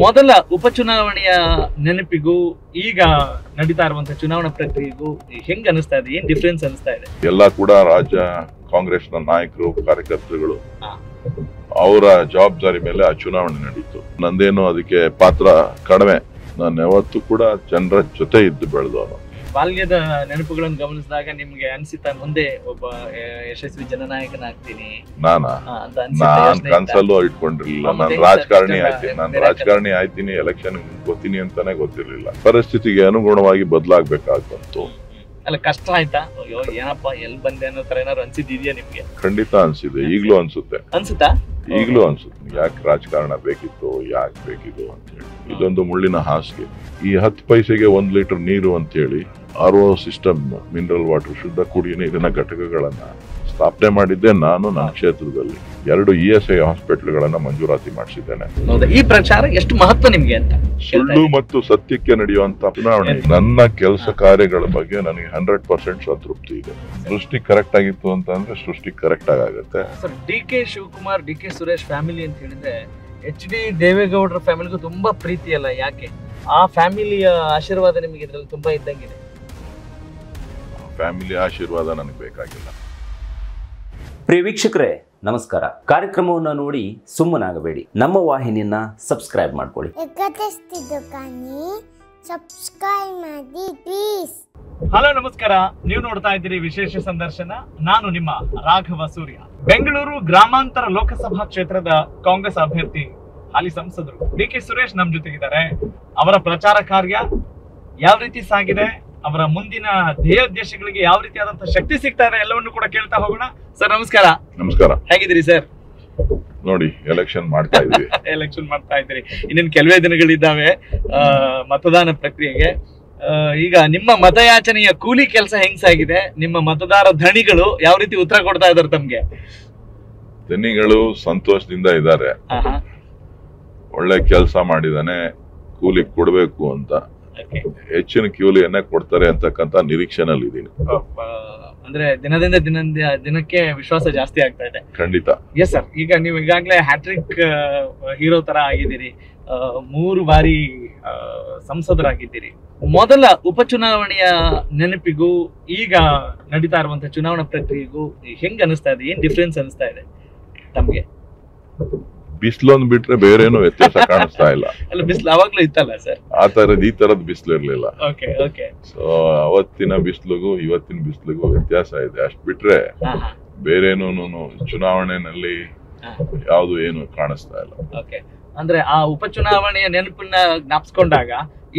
ಮೊದಲ ಉಪಚುನಾವಣೆಯ ನೆನಪಿಗೂ ಈಗ ನಡೀತಾ ಇರುವಂತಹ ಚುನಾವಣಾ ಪ್ರಕ್ರಿಯೆಗೂ ಹೆಂಗ್ ಅನಿಸ್ತಾ ಇದೆ? ಏನ್ ಡಿಫ್ರೆನ್ಸ್ ಅನಿಸ್ತಾ ಇದೆ? ಎಲ್ಲ ಕೂಡ ರಾಜ್ಯ ಕಾಂಗ್ರೆಸ್ನ ನಾಯಕರು ಕಾರ್ಯಕರ್ತರುಗಳು ಅವರ ಜವಾಬ್ದಾರಿ ಮೇಲೆ ಆ ಚುನಾವಣೆ ನಡೀತು. ನಂದೇನು ಅದಕ್ಕೆ ಪಾತ್ರ ಕಡಿಮೆ. ನಾನು ಯಾವತ್ತೂ ಕೂಡ ಜನರ ಜೊತೆ ಇದ್ದು ಬೆಳೆದವನು. ಬಾಲ್ಯದ ನೆನಪುಗಳನ್ನು ಗಮನಿಸಿದಾಗ ನಿಮ್ಗೆ ಅನ್ಸಿತಾ ಮುಂದೆ ಒಬ್ಬ ಯಶಸ್ವಿ ಜನನಾಯಕನಾಗ್ತೀನಿ ನಾನ್ ಕನ್ಸಲ್ಲೂ ಇಟ್ಕೊಂಡಿರ್ಲಿಲ್ಲ. ನಾನು ರಾಜಕಾರಣಿ ಆಯ್ತೀನಿ, ಎಲೆಕ್ಷನ್ ಗೊತ್ತೀನಿ ಅಂತಾನೆ ಗೊತ್ತಿರ್ಲಿಲ್ಲ. ಪರಿಸ್ಥಿತಿಗೆ ಅನುಗುಣವಾಗಿ ಬದಲಾಗ್ಬೇಕಾಗ್ಬಂತು. ಅಲ್ಲ, ಕಷ್ಟ ಆಯ್ತಾ? ಅಯ್ಯೋ ಏನಪ್ಪ ಎಲ್ಲಿ ಬಂದೆ ಅನ್ನೋ ತರ ಏನಾದ್ರು ಅನ್ಸಿದ್ಯಾ ನಿಮ್ಗೆ? ಖಂಡಿತ ಅನ್ಸಿದೆ, ಈಗ್ಲೂ ಅನ್ಸುತ್ತಾ? ಈಗ್ಲೂ ಅನ್ಸುತ್ತೆ, ಯಾಕೆ ರಾಜಕಾರಣ ಬೇಕಿತ್ತು, ಯಾಕೆ ಬೇಕಿತ್ತು ಅಂತ ಹೇಳಿ. ಇದೊಂದು ಮುಳ್ಳಿನ ಹಾಸಿಗೆ. ಈ 10 ಪೈಸೆಗೆ 1 ಲೀಟರ್ ನೀರು ಅಂತ ಹೇಳಿ RO ಸಿಸ್ಟಮ್, ಮಿನರಲ್ ವಾಟರ್, ಶುದ್ಧ ಕುಡಿಯುವ ನೀರಿನ ಘಟಕಗಳನ್ನ ಸ್ಥಾಪನೆ ಮಾಡಿದ್ದೆ ನಾನು. ನನ್ನ ಕ್ಷೇತ್ರದಲ್ಲಿ 2 ESI ಹಾಸ್ಪಿಟಲ್ಗಳನ್ನ ಮಂಜೂರಾತಿ ಮಾಡಿಸಿದ್ದೇನೆ. ಈ ಪ್ರಚಾರ ಎಷ್ಟು ಮಹತ್ವ ನಿಮ್ಗೆ ಅಂತ? ಸುಳ್ಳು ಮತ್ತು ಸತ್ಯಕ್ಕೆ ನಡೆಯುವಂತ ಚುನಾವಣೆ. ನನ್ನ ಕೆಲಸ ಕಾರ್ಯಗಳ ಬಗ್ಗೆ ನನಗೆ 100% ಸಂತೃಪ್ತಿ ಇದೆ. ಸೃಷ್ಟಿ ಕರೆಕ್ಟ್ ಆಗಿತ್ತು ಅಂತ ಅಂದ್ರೆ ಸೃಷ್ಟಿ ಕರೆಕ್ಟ್ ಆಗುತ್ತೆ. Sir, DK Shivakumar, DK Suresh family ಅಂತ ಹೇಳಿದ್ರೆ HD ದೇವೇಗೌಡರ ಫ್ಯಾಮಿಲಿಗೂ ತುಂಬಾ ಪ್ರೀತಿ ಅಲ್ಲ, ಯಾಕೆ? ಆ ಫ್ಯಾಮಿಲಿಯ ಆಶೀರ್ವಾದ ನಿಮಗೆ ಇದ್ರಲ್ಲಿ ತುಂಬಾ ಇದ್ದಂಗಿದೆ. ಫ್ಯಾಮಿಲಿ ಆಶೀರ್ವಾದ ನನಗೆ ಬೇಕಾಗಿಲ್ಲ. ಪ್ರಿಯ ವೀಕ್ಷಕರೇ ನಮಸ್ಕಾರ. ಕಾರ್ಯಕ್ರಮವನ್ನು ನೋಡಿ ಸುಮ್ಮನಾಗಬೇಡಿ, ನಮ್ಮ ವಾಹಿನಿಯನ್ನ ಸಬ್ಸ್ಕ್ರೈಬ್ ಮಾಡ್ಕೊಳ್ಳಿ. ಹಲೋ ನಮಸ್ಕಾರ, ನೀವು ನೋಡ್ತಾ ಇದ್ದೀರಿ ವಿಶೇಷ ಸಂದರ್ಶನ. ನಾನು ನಿಮ್ಮ ರಾಘವ ಸೂರ್ಯ. ಬೆಂಗಳೂರು ಗ್ರಾಮಾಂತರ ಲೋಕಸಭಾ ಕ್ಷೇತ್ರದ ಕಾಂಗ್ರೆಸ್ ಅಭ್ಯರ್ಥಿ, ಹಾಲಿ ಸಂಸದರು DK ಸುರೇಶ್ ನಮ್ ಜೊತೆಗಿದ್ದಾರೆ. ಅವರ ಪ್ರಚಾರ ಕಾರ್ಯ ಯಾವ ರೀತಿ ಸಾಗಿದೆ, ಅವರ ಮುಂದಿನ ಧ್ಯೇಯೋದ್ದೇಶಗಳಿಗೆ ಯಾವ ರೀತಿಯಾದಂತಹ ಶಕ್ತಿ ಸಿಗ್ತಾ ಇದೆ, ಎಲ್ಲವನ್ನು ಕೂಡ ಕೇಳ್ತಾ ಹೋಗೋಣ. ಸರ್ ನಮಸ್ಕಾರ. ನಮಸ್ಕಾರ. ಹೇಗಿದ್ದೀರಿ ಸರ್? ನೋಡಿ, ಎಲೆಕ್ಷನ್ ಮಾಡ್ತಾ ಇದ್ದೀವಿ. ಎಲೆಕ್ಷನ್ ಮಾಡ್ತಾ ಇದ್ದೀರಿ, ಇನ್ನೇನು ಕೆಲವೇ ದಿನಗಳಿದ್ದಾವೆ ಮತದಾನ ಪ್ರಕ್ರಿಯೆಗೆ. ಈಗ ನಿಮ್ಮ ಮತಯಾಚನೆಯ ಕೂಲಿ ಕೆಲಸ ಹೆಂಗ್ಸಾಗಿದೆ? ನಿಮ್ಮ ಮತದಾರ ಧಣಿಗಳು ಯಾವ ರೀತಿ ಉತ್ತರ ಕೊಡ್ತಾ ಇದಾರೆ ತಮ್ಗೆ? ಧಣಿಗಳು ಸಂತೋಷದಿಂದ ಇದ್ದಾರೆ. ಒಳ್ಳೆ ಕೆಲಸ ಮಾಡಿದಾನೆ, ಕೂಲಿ ಕೊಡ್ಬೇಕು ಅಂತ, ಹೆಚ್ಚಿನ ಕೂಲಿಯನ್ನ ಕೊಡ್ತಾರೆ ಅಂತಕ್ಕಂತ ನಿರೀಕ್ಷೆನಲ್ಲಿ ಇದ್ದೀನಿ. ಅಂದ್ರೆ ದಿನದಿಂದ ದಿನಕ್ಕೆ ವಿಶ್ವಾಸ ಜಾಸ್ತಿ ಆಗ್ತಾ ಇದೆ. ಖಂಡಿತ. ಎಸ್ ಸರ್, ಈಗ ನೀವು ಈಗಾಗಲೇ ಹ್ಯಾಟ್ರಿಕ್ ಹೀರೋ ತರ ಆಗಿದ್ದೀರಿ, 3 ಬಾರಿ ಸಂಸದರಾಗಿದ್ದೀರಿ. ಮೊದಲ ಉಪಚುನಾವಣೆಯ ನೆನಪಿಗೂ ಈಗ ನಡೀತಾ ಇರುವಂತಹ ಚುನಾವಣಾ ಪ್ರಕ್ರಿಯೆಗೂ ಹೆಂಗ್ ಅನಿಸ್ತಾ ಇದೆ? ಏನ್ ಡಿಫ್ರೆನ್ಸ್ ಅನಿಸ್ತಾ ಇದೆ ತಮ್ಗೆ? ಬಿಸಿಲೊಂದು ಬಿಟ್ರೆ ಬೇರೇನು ವ್ಯತ್ಯಾಸ ಕಾಣಿಸ್ತಾ ಇಲ್ಲ. ಅಲ್ಲ, ಬಿಸಿಲು ಅವಾಗ್ಲೂ ಇತ್ತಲ್ಲ ಸರ್? ಈ ತರದ್ ಬಿಸಿಲು ಇರ್ಲಿಲ್ಲ. ಸೊ ಅವತ್ತಿನ ಬಿಸಿಲಿಗೂ ಇವತ್ತಿನ ಬಿಸಿಲಿಗೂ ವ್ಯತ್ಯಾಸ ಇದೆ. ಅಷ್ಟ್ ಬಿಟ್ರೆ ಬೇರೇನು ಚುನಾವಣೆನಲ್ಲಿ ಯಾವ್ದು ಏನು ಕಾಣಿಸ್ತಾ ಇಲ್ಲ. ಅಂದ್ರೆ ಆ ಉಪಚುನಾವಣೆಯ ನೆನಪನ್ನ ಜ್ಞಾಪಿಸ್ಕೊಂಡಾಗ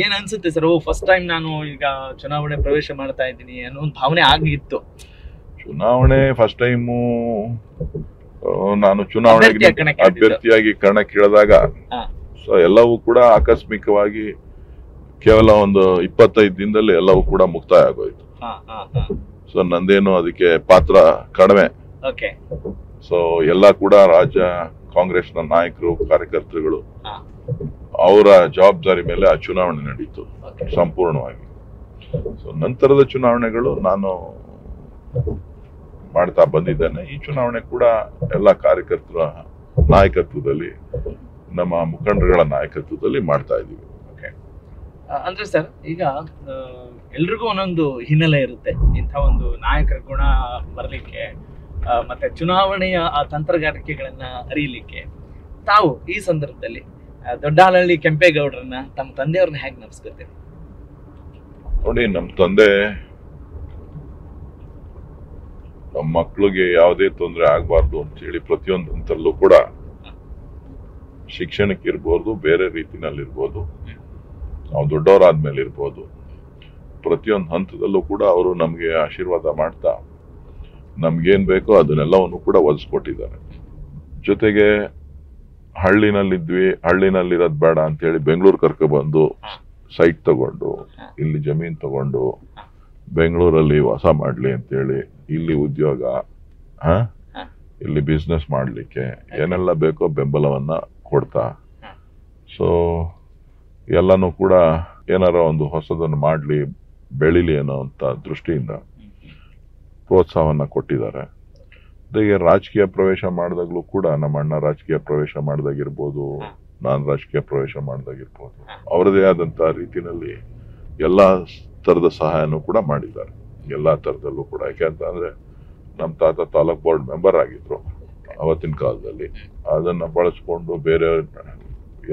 ಏನ್ ಅನ್ಸುತ್ತೆ ಸರ್? ಫಸ್ಟ್ ಟೈಮ್ ನಾನು ಈಗ ಚುನಾವಣೆ ಪ್ರವೇಶ ಮಾಡ್ತಾ ಇದ್ದೀನಿ ಅನ್ನೋ ಒಂದು ಭಾವನೆ ಆಗಿತ್ತು. ಚುನಾವಣೆ ಫಸ್ಟ್ ಟೈಮು ನಾನು ಚುನಾವಣೆಗೆ ಅಭ್ಯರ್ಥಿಯಾಗಿ ಕಣಕ್ಕಿಳಿದಾಗ ಸೊ ಎಲ್ಲವೂ ಕೂಡ ಆಕಸ್ಮಿಕವಾಗಿ ಕೇವಲ ಒಂದು 25 ದಿನದಲ್ಲಿ ಎಲ್ಲವೂ ಕೂಡ ಮುಕ್ತಾಯ ಆಗೋಯ್ತು. ಸೊ ನಂದೇನು ಅದಕ್ಕೆ ಪಾತ್ರ ಕಡಿಮೆ. ಸೊ ಎಲ್ಲ ಕೂಡ ರಾಜ್ಯ ಕಾಂಗ್ರೆಸ್ನ ನಾಯಕರು ಕಾರ್ಯಕರ್ತರುಗಳು ಅವರ ಜವಾಬ್ದಾರಿ ಮೇಲೆ ಆ ಚುನಾವಣೆ ನಡೀತು ಸಂಪೂರ್ಣವಾಗಿ. ಸೊ ನಂತರದ ಚುನಾವಣೆಗಳು ನಾನು ಮಾಡ್ತಾ ಬಂದಿದ್ದೇನೆ. ಈ ಚುನಾವಣೆ ಕೂಡ ಎಲ್ಲ ಕಾರ್ಯಕರ್ತರ ನಾಯಕತ್ವದಲ್ಲಿ, ನಮ್ಮ ಮುಖಂಡರುಗಳ ನಾಯಕತ್ವದಲ್ಲಿ ಮಾಡ್ತಾ ಇದ್ದೀವಿ. ಅಂದ್ರೆ ಸರ್, ಈಗ ಎಲ್ರಿಗೂ ಒಂದೊಂದು ಹಿನ್ನೆಲೆ ಇರುತ್ತೆ, ಇಂಥ ಒಂದು ನಾಯಕರ ಗುಣ ಬರಲಿಕ್ಕೆ ಮತ್ತೆ ಚುನಾವಣೆಯ ಆ ತಂತ್ರಗಾರಿಕೆಗಳನ್ನ ಅರಿಯಲಿಕ್ಕೆ. ತಾವು ಈ ಸಂದರ್ಭದಲ್ಲಿ ದೊಡ್ಡಾಲಹಳ್ಳಿ ಕೆಂಪೇಗೌಡರನ್ನ, ತಮ್ಮ ತಂದೆಯವ್ರನ್ನ ಹೇಗೆ ನೆನೆಸ್ಕೊತೀರಿ? ನೋಡಿ, ನಮ್ಮ ತಂದೆ ನಮ್ಮ ಮಕ್ಳಿಗೆ ಯಾವುದೇ ತೊಂದರೆ ಆಗ್ಬಾರ್ದು ಅಂತ ಹೇಳಿ ಪ್ರತಿಯೊಂದು ಹಂತದಲ್ಲೂ ಕೂಡ, ಶಿಕ್ಷಣಕ್ಕೆ ಇರ್ಬೋದು, ಬೇರೆ ರೀತಿನಲ್ಲಿರ್ಬೋದು, ನಾವು ದೊಡ್ಡವರಾದ್ಮೇಲೆ ಇರ್ಬೋದು, ಪ್ರತಿಯೊಂದು ಹಂತದಲ್ಲೂ ಕೂಡ ಅವರು ನಮ್ಗೆ ಆಶೀರ್ವಾದ ಮಾಡ್ತಾ ನಮ್ಗೇನ್ ಬೇಕೋ ಅದನ್ನೆಲ್ಲವನ್ನು ಕೂಡ ಒದಗಿಸ್ಕೊಟ್ಟಿದ್ದಾರೆ. ಜೊತೆಗೆ ಹಳ್ಳಿನಲ್ಲಿರೋದ್ ಬೇಡ ಅಂತ ಹೇಳಿ ಬೆಂಗಳೂರು ಕರ್ಕೊಬಂದು ಸೈಟ್ ತಗೊಂಡು, ಇಲ್ಲಿ ಜಮೀನ್ ತಗೊಂಡು ಬೆಂಗಳೂರಲ್ಲಿ ವಾಸ ಮಾಡ್ಲಿ ಅಂತೇಳಿ, ಇಲ್ಲಿ ಉದ್ಯೋಗ, ಇಲ್ಲಿ ಬಿಸ್ನೆಸ್ ಮಾಡ್ಲಿಕ್ಕೆ ಏನೆಲ್ಲ ಬೇಕೋ ಬೆಂಬಲವನ್ನ ಕೊಡ್ತಾ, ಸೊ ಎಲ್ಲನೂ ಕೂಡ ಏನಾರ ಒಂದು ಹೊಸದನ್ನು ಮಾಡ್ಲಿ, ಬೆಳಿಲಿ ಅನ್ನೋ ಅಂತ ದೃಷ್ಟಿಯಿಂದ ಪ್ರೋತ್ಸಾಹವನ್ನ ಕೊಟ್ಟಿದ್ದಾರೆ. ಜೊತೆಗೆ ರಾಜಕೀಯ ಪ್ರವೇಶ ಮಾಡಿದಾಗ್ಲೂ ಕೂಡ, ನಮ್ಮ ಅಣ್ಣ ರಾಜಕೀಯ ಪ್ರವೇಶ ಮಾಡಿದಾಗಿರ್ಬೋದು, ನಾನು ರಾಜಕೀಯ ಪ್ರವೇಶ ಮಾಡಿದಾಗಿರ್ಬೋದು, ಅವರದೇ ಆದಂತಹ ರೀತಿಯಲ್ಲಿ ಎಲ್ಲಾ ತರದ ಸಹಾಯನೂ ಕೂಡ ಮಾಡಿದ್ದಾರೆ, ಎಲ್ಲಾ ತರದಲ್ಲೂ ಕೂಡ. ಯಾಕೆಂತಂದ್ರೆ ನಮ್ಮ ತಾತ ತಾಲೂಕ್ ಬೋರ್ಡ್ ಮೆಂಬರ್ ಆಗಿದ್ರು ಅವತ್ತಿನ ಕಾಲದಲ್ಲಿ. ಅದನ್ನ ಬಳಸ್ಕೊಂಡು ಬೇರೆ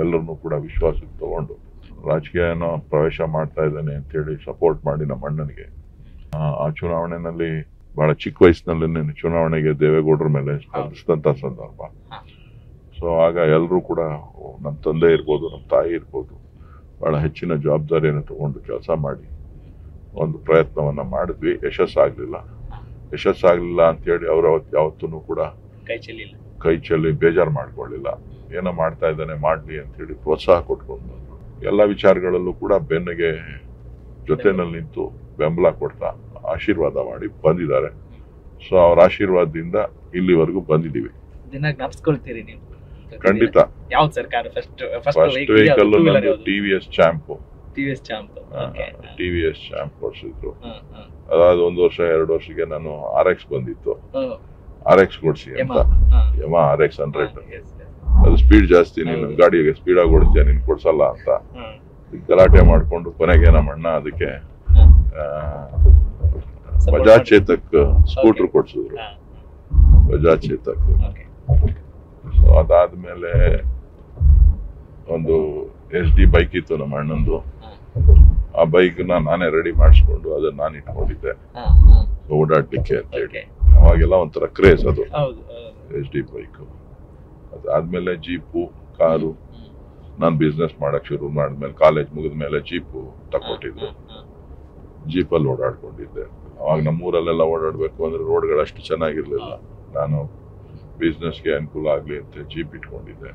ಎಲ್ಲರನ್ನು ಕೂಡ ವಿಶ್ವಾಸಕ್ಕೆ ತಗೊಂಡು ರಾಜಕೀಯನ ಪ್ರವೇಶ ಮಾಡ್ತಾ ಇದ್ದಾನೆ ಅಂತ ಹೇಳಿ ಸಪೋರ್ಟ್ ಮಾಡಿ ನಮ್ಮ ಅಣ್ಣನಿಗೆ ಆ ಚುನಾವಣೆಯಲ್ಲಿ ಬಹಳ ಚಿಕ್ಕ ವಯಸ್ಸಿನಲ್ಲಿ ಚುನಾವಣೆಗೆ ದೇವೇಗೌಡರ ಮೇಲೆ ಸ್ಪರ್ಧಿಸಿದಂತ ಸಂದರ್ಭ. ಸೊ ಆಗ ಎಲ್ಲರೂ ಕೂಡ ನಮ್ಮ ತಂದೆ ಇರ್ಬೋದು, ನಮ್ಮ ತಾಯಿ ಇರ್ಬೋದು, ಬಹಳ ಹೆಚ್ಚಿನ ಜವಾಬ್ದಾರಿಯನ್ನು ತಗೊಂಡು ಕೆಲಸ ಮಾಡಿ ಒಂದು ಪ್ರಯತ್ನವನ್ನ ಮಾಡಿದ್ವಿ. ಯಶಸ್ಸಾಗ್ಲಿಲ್ಲ ಅಂತ ಹೇಳಿ ಅವ್ರು ಯಾವತ್ತೂ ಕೂಡ ಕೈ ಚೆಲ್ಲಿ ಬೇಜಾರು ಮಾಡ್ಕೊಳ್ಳಿಲ್ಲ. ಏನೋ ಮಾಡ್ತಾ ಇದ್ದಾನೆ ಮಾಡ್ಲಿ ಅಂತ ಹೇಳಿ ಪ್ರೋತ್ಸಾಹ ಕೊಟ್ಕೊಂಡು ಬಂದ್ರು. ಎಲ್ಲ ವಿಚಾರಗಳಲ್ಲೂ ಕೂಡ ಬೆನ್ನಿಗೆ ಜೊತೆನಲ್ಲಿ ನಿಂತು ಬೆಂಬಲ ಕೊಡ್ತಾ ಆಶೀರ್ವಾದ ಮಾಡಿ ಬಂದಿದ್ದಾರೆ. ಸೊ ಅವ್ರ ಆಶೀರ್ವಾದದಿಂದ ಇಲ್ಲಿವರೆಗೂ ಬಂದಿದ್ದೀವಿ. ಜ್ಞಾಪಿಸ್ಕೊಳ್ತೀರಿ ನೀವು? ಖಂಡಿತ. ಯಾವ್ದು ಸರ್ಕಾರ ಫಸ್ಟ್ ವೆಹಿಕಲ್ ನಂದು ಟಿವಿಎಸ್ ಚಾಂಪ್ ಕೊಡ್ಸಿದ್ರು. ಅದಾದ 1 ವರ್ಷ 2 ವರ್ಷಕ್ಕೆ ನಾನು RX ಬಂದಿತ್ತು, RX ಕೊಡ್ಸಿ ಅಂತ, ಯಮಾ RX 100. ಅದು ಸ್ಪೀಡ್ ಜಾಸ್ತಿ, ನೀನು ಗಾಡಿಗೆ ಸ್ಪೀಡ್ ಆಗಿ ಓಡಿಸ್ತೀಯ, ನೀನ್ ಕೊಡ್ಸಲ್ಲ ಅಂತ ಗಲಾಟೆ ಮಾಡ್ಕೊಂಡು ಕೊನೆಗೆ ನಮ್ಮ ಅಣ್ಣ ಅದಕ್ಕೆ ಬಜಾಜ್ ಚೇತಕ್ ಸ್ಕೂಟರ್ ಕೊಡ್ಸಿದ್ರು, ಬಜಾಜ್ ಚೇತಕ್. ಸೊ ಅದಾದ್ಮೇಲೆ ಒಂದು SD ಬೈಕ್ ಇತ್ತು ನಮ್ಮ ಅಣ್ಣಂದು. ಆ ಬೈಕ್ ನಾನೇ ರೆಡಿ ಮಾಡಿಸ್ಕೊಂಡು ಅದನ್ನ ನಾನು ಇಟ್ಕೊಂಡಿದ್ದೆ ಓಡಾಡ್ಲಿಕ್ಕೆ ಅಂತ ಹೇಳಿ. ಅವಾಗೆಲ್ಲ ಒಂಥರ ಕ್ರೇಜ್ ಅದು SD ಬೈಕ್. ಅದಾದ್ಮೇಲೆ ಜೀಪು, ಕಾರು. ನಾನು ಬಿಸ್ನೆಸ್ ಮಾಡಕ್ ಶುರು ಮಾಡಿದ್ಮೇಲೆ ಕಾಲೇಜ್ ಮುಗಿದ್ಮೇಲೆ ಜೀಪು ತಕೊಟ್ಟಿದ್ರು, ಜೀಪಲ್ಲಿ ಓಡಾಡ್ಕೊಂಡಿದ್ದೆ. ಅವಾಗ ನಮ್ಮೂರಲ್ಲೆಲ್ಲ ಓಡಾಡ್ಬೇಕು ಅಂದ್ರೆ ರೋಡ್ಗಳು ಅಷ್ಟು ಚೆನ್ನಾಗಿರ್ಲಿಲ್ಲ. ನಾನು ಬಿಸ್ನೆಸ್ಗೆ ಅನುಕೂಲ ಆಗ್ಲಿ ಅಂತ ಜೀಪ್ ಇಟ್ಕೊಂಡಿದ್ದೆ.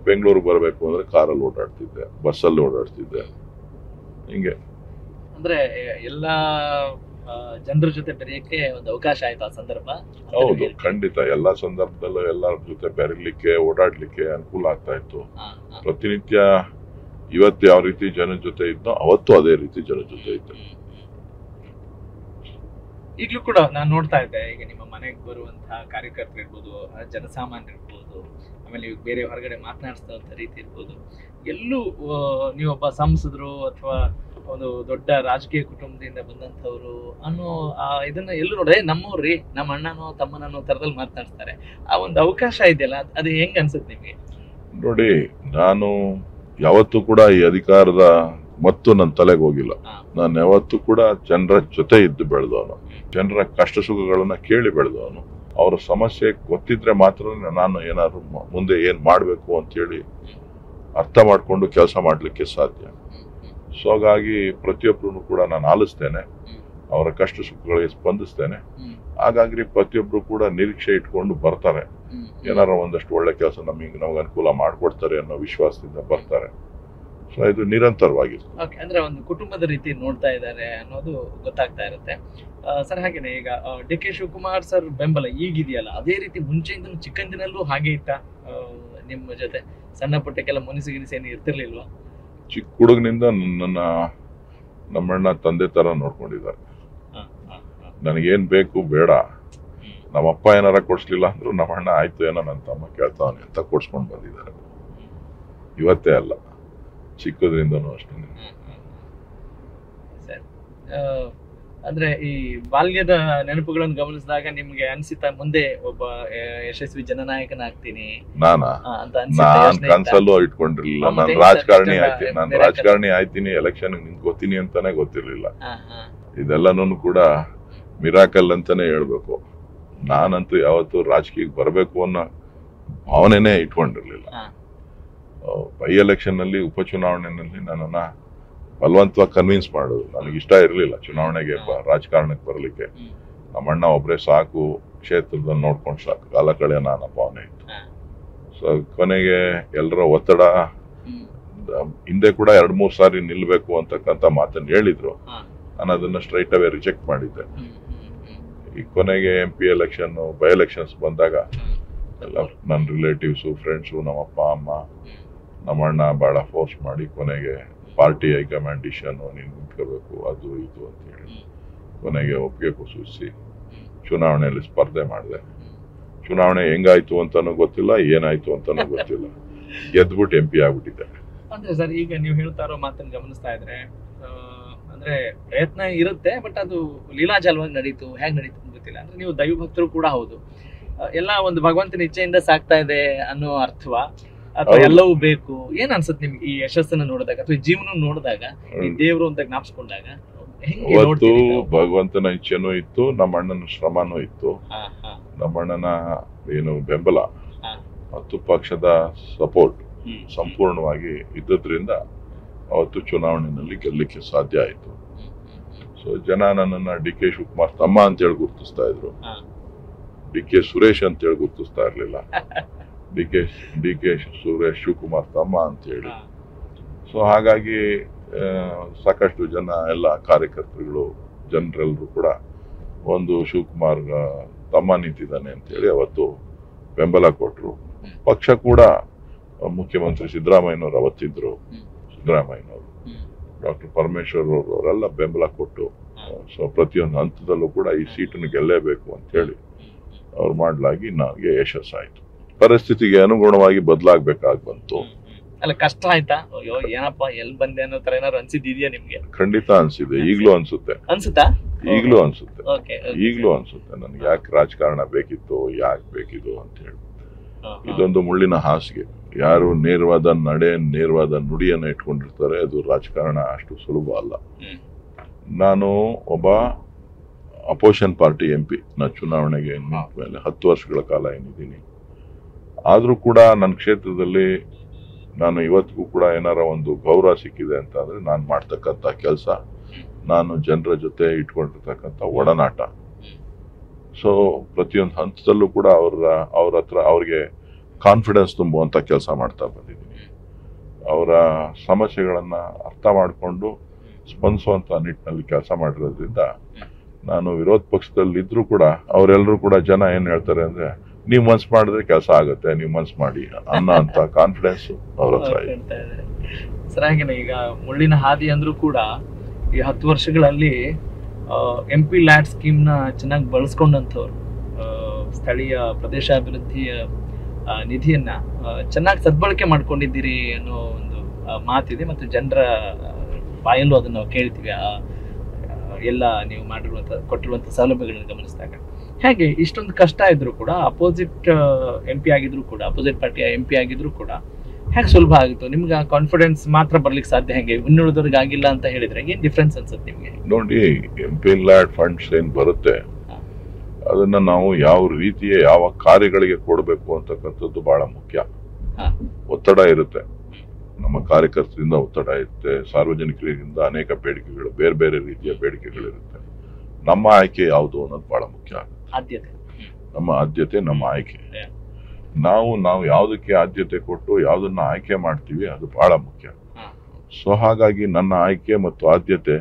ಬೆಂಗಳೂರಿಗೆ ಬರಬೇಕು ಅಂದ್ರೆ ಕಾರಲ್ಲಿ ಓಡಾಡ್ತಿದ್ದೆ, ಬಸ್ಸಲ್ಲಿ ಓಡಾಡ್ತಿದ್ದೆ. ಹಿಂಗೆ ಅಂದ್ರೆ ಎಲ್ಲಾ ಜನರ ಜೊತೆ ಬೆರೆಯಕ್ಕೆ ಒಂದು ಅವಕಾಶ ಆಯ್ತು ಆ ಸಂದರ್ಭ. ಹೌದು, ಖಂಡಿತ. ಎಲ್ಲಾ ಸಂದರ್ಭದಲ್ಲೂ ಎಲ್ಲರ ಜೊತೆ ಬೆರೀಲಿಕ್ಕೆ, ಓಡಾಡ್ಲಿಕ್ಕೆ ಅನುಕೂಲ ಆಗ್ತಾ ಇತ್ತು. ಪ್ರತಿನಿತ್ಯ ಇವತ್ತು ಯಾವ ರೀತಿ ಜನರ ಜೊತೆ ಇದ್ದೋ ಅವತ್ತು ಅದೇ ರೀತಿ ಜನರ ಜೊತೆ ಇದ್ದೆ. ಈಗಲೂ ಕೂಡ ನಾನು ನೋಡ್ತಾ ಇದ್ದೆ, ಈಗ ನಿಮ್ಮ ಮನೆಗೆ ಬರುವಂತಹ ಕಾರ್ಯಕರ್ತರು ಇರ್ಬೋದು, ಜನಸಾಮಾನ್ಯರು ಇರ್ಬೋದು, ಆಮೇಲೆ ಬೇರೆ ಹೊರಗಡೆ ಮಾತನಾಡಿಸಿದಂಥ ರೀತಿ ಇರ್ಬೋದು, ಎಲ್ಲೂ ನೀವೊಬ್ಬ ಸಂಸದರು ಅಥವಾ ಒಂದು ದೊಡ್ಡ ರಾಜಕೀಯ ಕುಟುಂಬದಿಂದ ಬಂದಂಥವ್ರು ಅನ್ನೋ ಇದನ್ನ ಎಲ್ಲೂ ನೋಡ್ರೆ ನಮ್ಮವ್ರಿ, ನಮ್ಮ ಅಣ್ಣನೋ ತಮ್ಮನೋ ತರದಲ್ಲಿ ಮಾತನಾಡ್ತಾರೆ. ಆ ಒಂದು ಅವಕಾಶ ಇದೆಯಲ್ಲ, ಅದು ಹೆಂಗ್ ಅನ್ಸುತ್ತೆ ನಿಮ್ಗೆ? ನೋಡಿ, ನಾನು ಯಾವತ್ತೂ ಕೂಡ ಈ ಅಧಿಕಾರದ ಮತ್ತು ನನ್ನ ತಲೆಗೆ ಹೋಗಿಲ್ಲ. ನಾನು ಯಾವತ್ತೂ ಕೂಡ ಜನರ ಜೊತೆ ಇದ್ದು ಬೆಳೆದವನು, ಜನರ ಕಷ್ಟ ಸುಖಗಳನ್ನ ಕೇಳಿ ಬೆಳೆದವನು. ಅವರ ಸಮಸ್ಯೆ ಗೊತ್ತಿದ್ರೆ ಮಾತ್ರ ನಾನು ಏನಾದ್ರು ಮುಂದೆ ಏನ್ ಮಾಡ್ಬೇಕು ಅಂತ ಹೇಳಿ ಅರ್ಥ ಮಾಡ್ಕೊಂಡು ಕೆಲಸ ಮಾಡ್ಲಿಕ್ಕೆ ಸಾಧ್ಯ. ಸೊ ಹಾಗಾಗಿ ಪ್ರತಿಯೊಬ್ಬರು ಕೂಡ ನಾನು ಆಲಿಸ್ತೇನೆ, ಅವರ ಕಷ್ಟ ಸುಖಗಳಿಗೆ ಸ್ಪಂದಿಸ್ತೇನೆ. ಹಾಗಾಗಿ ಪ್ರತಿಯೊಬ್ರು ಕೂಡ ನಿರೀಕ್ಷೆ ಇಟ್ಕೊಂಡು ಬರ್ತಾರೆ, ಏನಾರ ಒಂದಷ್ಟು ಒಳ್ಳೆ ಕೆಲಸ ನಮಗೆ ಅನುಕೂಲ ಮಾಡ್ಕೊಡ್ತಾರೆ ಅನ್ನೋ ವಿಶ್ವಾಸದಿಂದ ಬರ್ತಾರೆ. ಸೊ ಇದು ನಿರಂತರವಾಗಿದೆ. ಅಂದ್ರೆ ಒಂದು ಕುಟುಂಬದ ರೀತಿ ನೋಡ್ತಾ ಇದ್ದಾರೆ ಅನ್ನೋದು ಗೊತ್ತಾಗ್ತಾ ಇರುತ್ತೆ ಸರ್. ಹಾಗೇನೆ ಈಗ DK ಶಿವಕುಮಾರ್ ಸರ್ ಬೆಂಬಲ ಈಗಿದೆಯಲ್ಲ, ಅದೇ ರೀತಿ ಮುಂಚೆಯಿಂದ ಚಿಕ್ಕಂದಿನಲ್ಲೂ ಹಾಗೆ ಇತ್ತ ನಿಮ್ಮ ಜೊತೆ? ಸಣ್ಣ ಪುಟ್ಟಕ್ಕೆಲ್ಲ ಮುನಿಸಿಗಿನಿಸಿ ಏನು ಇರ್ತಿರ್ಲಿಲ್ವಾ? ಚಿಕ್ಕ ಹುಡುಗನಿಂದ ನಮ್ಮಣ್ಣ ತಂದೆ ತರ ನೋಡ್ಕೊಂಡಿದ್ದಾರೆ. ನನಗೇನ್ ಬೇಕು ಬೇಡ, ನಮ್ಮಪ್ಪ ಏನಾರ ಕೊಡ್ಸ್ಲಿಲ್ಲ ಅಂದ್ರು ನಮ್ಮಣ್ಣ ಆಯ್ತು ಏನೋ ನನ್ನ ತಮ್ಮ ಕೇಳ್ತಾವನೆ ಅಂತ ಕೊಡ್ಸ್ಕೊಂಡ್ ಬಂದಿದ್ದಾರೆ. ಇವತ್ತೇ ಅಲ್ಲ, ಚಿಕ್ಕದ್ರಿಂದನೂ ಅಷ್ಟೇ. ಅಂದ್ರೆ ಈ ಬಾಲ್ಯದ ನೆನಪುಗಳನ್ನು ಗಮನಿಸಿದಾಗ ನಿಮ್ಗೆ ಅನ್ಸಿತಾ ಮುಂದೆ ಒಬ್ಬ ಯಶಸ್ವಿ ಜನನಾಯಕನಾಗ್ತೀನಿ ಅಂತ? ನಾನ್ ಕನ್ಸಲ್ಲೂ ಇಟ್ಕೊಂಡಿರ್ಲಿಲ್ಲ. ನಾನು ರಾಜಕಾರಣಿ ಆಯ್ತೀನಿ, ಎಲೆಕ್ಷನ್ ನಿಂತ್ಕೋತೀನಿ ಅಂತಾನೆ ಗೊತ್ತಿರ್ಲಿಲ್ಲ. ಇದೆಲ್ಲನೂ ಕೂಡ ಮಿರಾಕಲ್ ಅಂತಾನೆ ಹೇಳ್ಬೇಕು. ನಾನಂತೂ ಯಾವತ್ತೂ ರಾಜಕೀಯಕ್ಕೆ ಬರಬೇಕು ಅನ್ನೋ ಭಾವನೆನೇ ಇಟ್ಕೊಂಡಿರ್ಲಿಲ್ಲ. ಬೈ ಎಲೆಕ್ಷನ್ ನಲ್ಲಿ, ಉಪಚುನಾವಣೆಯಲ್ಲಿ ನನ್ನನ್ನ ಬಲವಂತವಾಗಿ ಕನ್ವಿನ್ಸ್ ಮಾಡೋದು ನನಗೆ ಇಷ್ಟ ಇರಲಿಲ್ಲ. ಚುನಾವಣೆಗೆ ರಾಜಕಾರಣಕ್ಕೆ ಬರಲಿಕ್ಕೆ ನಮ್ಮಣ್ಣ ಒಬ್ರೆ ಸಾಕು, ಕ್ಷೇತ್ರದಲ್ಲಿ ನೋಡ್ಕೊಂಡು ಸಾಕು, ಕಾಲ ಕಳೆಯ ನನ್ನ ಭಾವನೆ ಇತ್ತು. ಸೊ ಕೊನೆಗೆ ಎಲ್ಲರ ಒತ್ತಡ, ಹಿಂದೆ ಕೂಡ 2-3 ಸಾರಿ ನಿಲ್ಬೇಕು ಅಂತಕ್ಕಂಥ ಮಾತನ್ನು ಹೇಳಿದ್ರು. ನಾನು ಅದನ್ನ ಸ್ಟ್ರೈಟ್ ಅವೇ ರಿಜೆಕ್ಟ್ ಮಾಡಿದ್ದೆ. ಈ ಕೊನೆಗೆ MP ಎಲೆಕ್ಷನ್, ಬೈ ಎಲೆಕ್ಷನ್ಸ್ ಬಂದಾಗ ಎಲ್ಲ ನನ್ನ ರಿಲೇಟಿವ್ಸು, ಫ್ರೆಂಡ್ಸು, ನಮ್ಮಪ್ಪ ಅಮ್ಮ, ನಮ್ಮಣ್ಣ ಬಹಳ ಫೋರ್ಸ್ ಮಾಡಿ ಕೊನೆಗೆ ಪಾರ್ಟಿ ಹೈಕಮಾಂಡ್ ಡಿಸಿಷನ್, ನೀನು ನಿಂತ್ಕೋಬೇಕು ಅದು ಇದು ಅಂತ ಹೇಳಿ ಕೊನೆಗೆ ಒಪ್ಪಿಗೆ ಸೂಚಿಸಿ ಚುನಾವಣೆಯಲ್ಲಿ ಸ್ಪರ್ಧೆ ಮಾಡಿದೆ. ಚುನಾವಣೆ ಹೆಂಗಾಯ್ತು ಅಂತಾನೂ ಗೊತ್ತಿಲ್ಲ, ಏನಾಯ್ತು ಅಂತಾನೂ ಗೊತ್ತಿಲ್ಲ. ಗೆದ್ಬಿಟ್ಟು MP ಆಗ್ಬಿಟ್ಟಿದ್ದೆ. ಅಂದ್ರೆ ಸರ್ ಈಗ ನೀವು ಹೇಳ್ತಾ ಇರೋ ಮಾತನ್ನ ಗಮನಿಸ್ತಾ ಇದ್ರೆ ಅಂದ್ರೆ ಪ್ರಯತ್ನ ಇರುತ್ತೆ, ಬಟ್ ಅದು ಲೀಲಾಜಲವಾಗಿ ನಡೀತು, ಹೇಗ್ ನಡೀತು ಅಂತ ಗೊತ್ತಿಲ್ಲ. ಅಂದ್ರೆ ನೀವು ದೈವ ಭಕ್ತರು ಕೂಡ ಹೌದು, ಎಲ್ಲ ಒಂದು ಭಗವಂತನ ಇಚ್ಛೆಯಿಂದ ಸಾಕ್ತಾ ಇದೆ ಅನ್ನೋ ಅರ್ಥವಾ, ಅಥವಾ ಎಲ್ಲವೂ ಬೇಕು? ಏನ್ ಅನ್ಸುತ್ತೆ ನಿಮ್ಗೆ ಈ ಯಶಸ್ಸನ್ನ ನೋಡಿದಾಗ ಅಥವಾ ಜೀವನ ನೋಡಿದಾಗ, ಈ ದೇವ್ರು ಅಂತ ಜ್ಞಾಪಿಸ್ಕೊಂಡಾಗ? ಅವತ್ತು ಭಗವಂತನ ಇಚ್ಛೆನೂ ಇತ್ತು, ನಮ್ಮ ಅಣ್ಣನ ಶ್ರಮನೂ ಇತ್ತು, ನಮ್ಮ ಅಣ್ಣನ ಏನು ಬೆಂಬಲ ಮತ್ತು ಪಕ್ಷದ ಸಪೋರ್ಟ್ ಸಂಪೂರ್ಣವಾಗಿ ಇದ್ದದ್ರಿಂದ ಅವತ್ತು ಚುನಾವಣೆಯಲ್ಲಿ ಗೆಲ್ಲಲಿಕ್ಕೆ ಸಾಧ್ಯ ಆಯ್ತು. ಸೊ ಜನ ನನ್ನನ್ನ DK ಶಿವಕುಮಾರ್ ತಮ್ಮ ಅಂತ ಹೇಳಿ ಗುರುತಿಸ್ತಾ ಇದ್ರು, DK ಸುರೇಶ್ ಅಂತ ಹೇಳಿ ಗುರುತಿಸ್ತಾ ಇರ್ಲಿಲ್ಲ, DK ಸುರೇಶ್ ಶಿವಕುಮಾರ್ ತಮ್ಮ ಅಂತ ಹೇಳಿ. ಸೊ ಹಾಗಾಗಿ ಸಾಕಷ್ಟು ಜನ ಎಲ್ಲ ಕಾರ್ಯಕರ್ತರುಗಳು ಜನರೆಲ್ಲರೂ ಕೂಡ ಒಂದು ಶಿವಕುಮಾರ್ ತಮ್ಮ ನಿಂತಿದ್ದಾನೆ ಅಂತ ಹೇಳಿ ಅವತ್ತು ಬೆಂಬಲ ಕೊಟ್ರು. ಪಕ್ಷ ಕೂಡ ಮುಖ್ಯಮಂತ್ರಿ ಸಿದ್ದರಾಮಯ್ಯನವರು ಅವತ್ತಿದ್ರು, ಸಿದ್ದರಾಮಯ್ಯನವರು, ಡಾಕ್ಟರ್ ಪರಮೇಶ್ವರ್ ಅವರೆಲ್ಲ ಬೆಂಬಲ ಕೊಟ್ಟು ಸೊ ಪ್ರತಿಯೊಂದು ಹಂತದಲ್ಲೂ ಕೂಡ ಈ ಸೀಟನ್ನು ಗೆಲ್ಲೇಬೇಕು ಅಂತ ಹೇಳಿ ಅವ್ರು ಮಾಡ್ಲಾಗಿ ನನಗೆ ಯಶಸ್ಸಾಯ್ತು. ಪರಿಸ್ಥಿತಿಗೆ ಅನುಗುಣವಾಗಿ ಬದಲಾಗಬೇಕಾಗಿ ಬಂತು. ಅಲ್ಲ, ಕಷ್ಟ ಆಯ್ತಾ? ಅಯ್ಯೋ ಏನಪ್ಪ ಎಲ್ಲಿ ಬಂದೆ ಅನ್ನೋ ತರ ಏನಾದ್ರು ಅನ್ಸಿದ್ಯಾ ನಿಮ್ಗೆ? ಖಂಡಿತ ಅನ್ಸಿದೆ, ಈಗ್ಲೂ ಅನ್ಸುತ್ತೆ. ಅನ್ಸುತ್ತಾ? ಈಗ್ಲೂ ಅನ್ಸುತ್ತೆ, ಈಗ್ಲೂ ಅನ್ಸುತ್ತೆ ನನ್ಗೆ ಯಾಕೆ ರಾಜಕಾರಣ ಬೇಕಿತ್ತು, ಯಾಕೆ ಬೇಕಿದು ಅಂತ ಹೇಳಿ. ಇದೊಂದು ಮುಳ್ಳಿನ ಹಾಸಿಗೆ. ಯಾರು ನೇರವಾದ ನಡೆ, ನೇರವಾದ ನುಡಿಯನ್ನ ಇಟ್ಕೊಂಡಿರ್ತಾರೆ, ಅದು ರಾಜಕಾರಣ ಅಷ್ಟು ಸುಲಭ ಅಲ್ಲ. ನಾನು ಒಬ್ಬ ಅಪೋಸಿಷನ್ ಪಾರ್ಟಿ MP, ನಾ ಚುನಾವಣೆಗೆ ಮೇಲೆ 10 ವರ್ಷಗಳ ಕಾಲ ಏನಿದ್ದೀನಿ. ಆದ್ರೂ ಕೂಡ ನನ್ನ ಕ್ಷೇತ್ರದಲ್ಲಿ ನಾನು ಇವತ್ತಿಗೂ ಕೂಡ ಏನಾರ ಒಂದು ಗೌರವ ಸಿಕ್ಕಿದೆ ಅಂತ ಅಂದ್ರೆ ನಾನು ಮಾಡ್ತಕ್ಕಂಥ ಕೆಲಸ, ನಾನು ಜನರ ಜೊತೆ ಇಟ್ಕೊಂಡಿರ್ತಕ್ಕಂಥ ಒಡನಾಟ. ಸೊ ಪ್ರತಿಯೊಂದು ಹಂತದಲ್ಲೂ ಕೂಡ ಅವ್ರ ಹತ್ರ ಅವ್ರಿಗೆ ಕಾನ್ಫಿಡೆನ್ಸ್ ತುಂಬುವಂತ ಕೆಲಸ ಮಾಡ್ತಾ ಬಂದಿದ್ದೀನಿ. ಅವರ ಸಮಸ್ಯೆಗಳನ್ನ ಅರ್ಥ ಮಾಡಿಕೊಂಡು ಸ್ಪಂದಿಸುವಂತ ನಿಟ್ಟಿನಲ್ಲಿ ಕೆಲಸ ಮಾಡಿರೋದ್ರಿಂದ ನಾನು ವಿರೋಧ ಪಕ್ಷದಲ್ಲಿ ಇದ್ರೂ ಕೂಡ ಅವರೆಲ್ಲರೂ ಕೂಡ ಜನ ಏನ್ ಹೇಳ್ತಾರೆ ಅಂದ್ರೆ, ನೀವ್ ಮನ್ಸ್ ಮಾಡಿದ್ರೆ ಕೆಲಸ ಆಗುತ್ತೆ, ನೀವ್ ಮನ್ಸ್ ಮಾಡಿ ಅನ್ನೋ ಅಂತ ಕಾನ್ಫಿಡೆನ್ಸ್ ಅವ್ರ ಹತ್ರ ಇದೆ. ಸರ್ ಹಾಗೇನೆ ಈಗ ಮುಳ್ಳಿನ ಹಾದಿ ಅಂದ್ರೂ ಕೂಡ ಈ 10 ವರ್ಷಗಳಲ್ಲಿ MP ಲ್ಯಾಡ್ ಸ್ಕೀಮ್ ನ ಚೆನ್ನಾಗಿ ಬಳಸ್ಕೊಂಡಂಥವ್ರು, ಸ್ಥಳೀಯ ಪ್ರದೇಶಾಭಿವೃದ್ಧಿಯ ನಿಧಿಯನ್ನ ಚೆನ್ನಾಗಿ ಸದ್ಬಳಕೆ ಮಾಡ್ಕೊಂಡಿದ್ದೀರಿ ಅನ್ನೋ ಒಂದು ಮಾತಿದೆ, ಮತ್ತು ಜನರ ಬಾಯಲ್ಲೂ ಅದನ್ನ ನಾವು ಕೇಳ್ತೀವಿ. ಎಲ್ಲ ನೀವು ಕೊಟ್ಟಿರುವಂತ ಸೌಲಭ್ಯಗಳನ್ನ ಗಮನಿಸಿದಾಗ ಹೇಗೆ ಇಷ್ಟೊಂದು ಕಷ್ಟ ಇದ್ರು ಕೂಡ, ಅಪೋಸಿಟ್ MP ಆಗಿದ್ರು ಕೂಡ, ಅಪೋಸಿಟ್ ಪಾರ್ಟಿಯ MP ಆಗಿದ್ರು ಕೂಡ ಹೇಗೆ ಸುಲಭ ಆಗಿತ್ತು ನಿಮ್ಗೆ? ಕಾನ್ಫಿಡೆನ್ಸ್ ಮಾತ್ರ ಬರ್ಲಿಕ್ಕೆ ಸಾಧ್ಯ ಹೆಂಗೆ, ಇನ್ನುಳಿದವ್ರಿಗೆ ಆಗಿಲ್ಲ ಅಂತ ಹೇಳಿದ್ರೆ ಏನ್ ಡಿಫ್ರೆನ್ಸ್ ಅನ್ಸುತ್ತೆ ನಿಮ್ಗೆ? ನೋಡಿ, MP ಲ್ಯಾಡ್ ಫಂಡ್ಸ್ ಏನ್ ಬರುತ್ತೆ ಅದನ್ನ ನಾವು ಯಾವ ರೀತಿಯ ಯಾವ ಕಾರ್ಯಗಳಿಗೆ ಕೊಡಬೇಕು ಅಂತಕ್ಕಂಥದ್ದು ಬಹಳ ಮುಖ್ಯ. ಒತ್ತಡ ಇರುತ್ತೆ, ನಮ್ಮ ಕಾರ್ಯಕರ್ತರಿಂದ ಒತ್ತಡ ಇರುತ್ತೆ, ಸಾರ್ವಜನಿಕರಿಂದ ಅನೇಕ ಬೇಡಿಕೆಗಳು, ಬೇರೆ ಬೇರೆ ರೀತಿಯ ಬೇಡಿಕೆಗಳಿರುತ್ತೆ. ನಮ್ಮ ಆಯ್ಕೆ ಯಾವುದು ಅನ್ನೋದು ಬಹಳ ಮುಖ್ಯ ಆಗುತ್ತೆ. ನಮ್ಮ ಆದ್ಯತೆ, ನಮ್ಮ ಆಯ್ಕೆ, ನಾವು ಯಾವುದಕ್ಕೆ ಆದ್ಯತೆ ಕೊಟ್ಟು ಯಾವುದನ್ನ ಆಯ್ಕೆ ಮಾಡ್ತೀವಿ ಅದು ಬಹಳ ಮುಖ್ಯ. ಸೊ ಹಾಗಾಗಿ ನನ್ನ ಆಯ್ಕೆ ಮತ್ತು ಆದ್ಯತೆ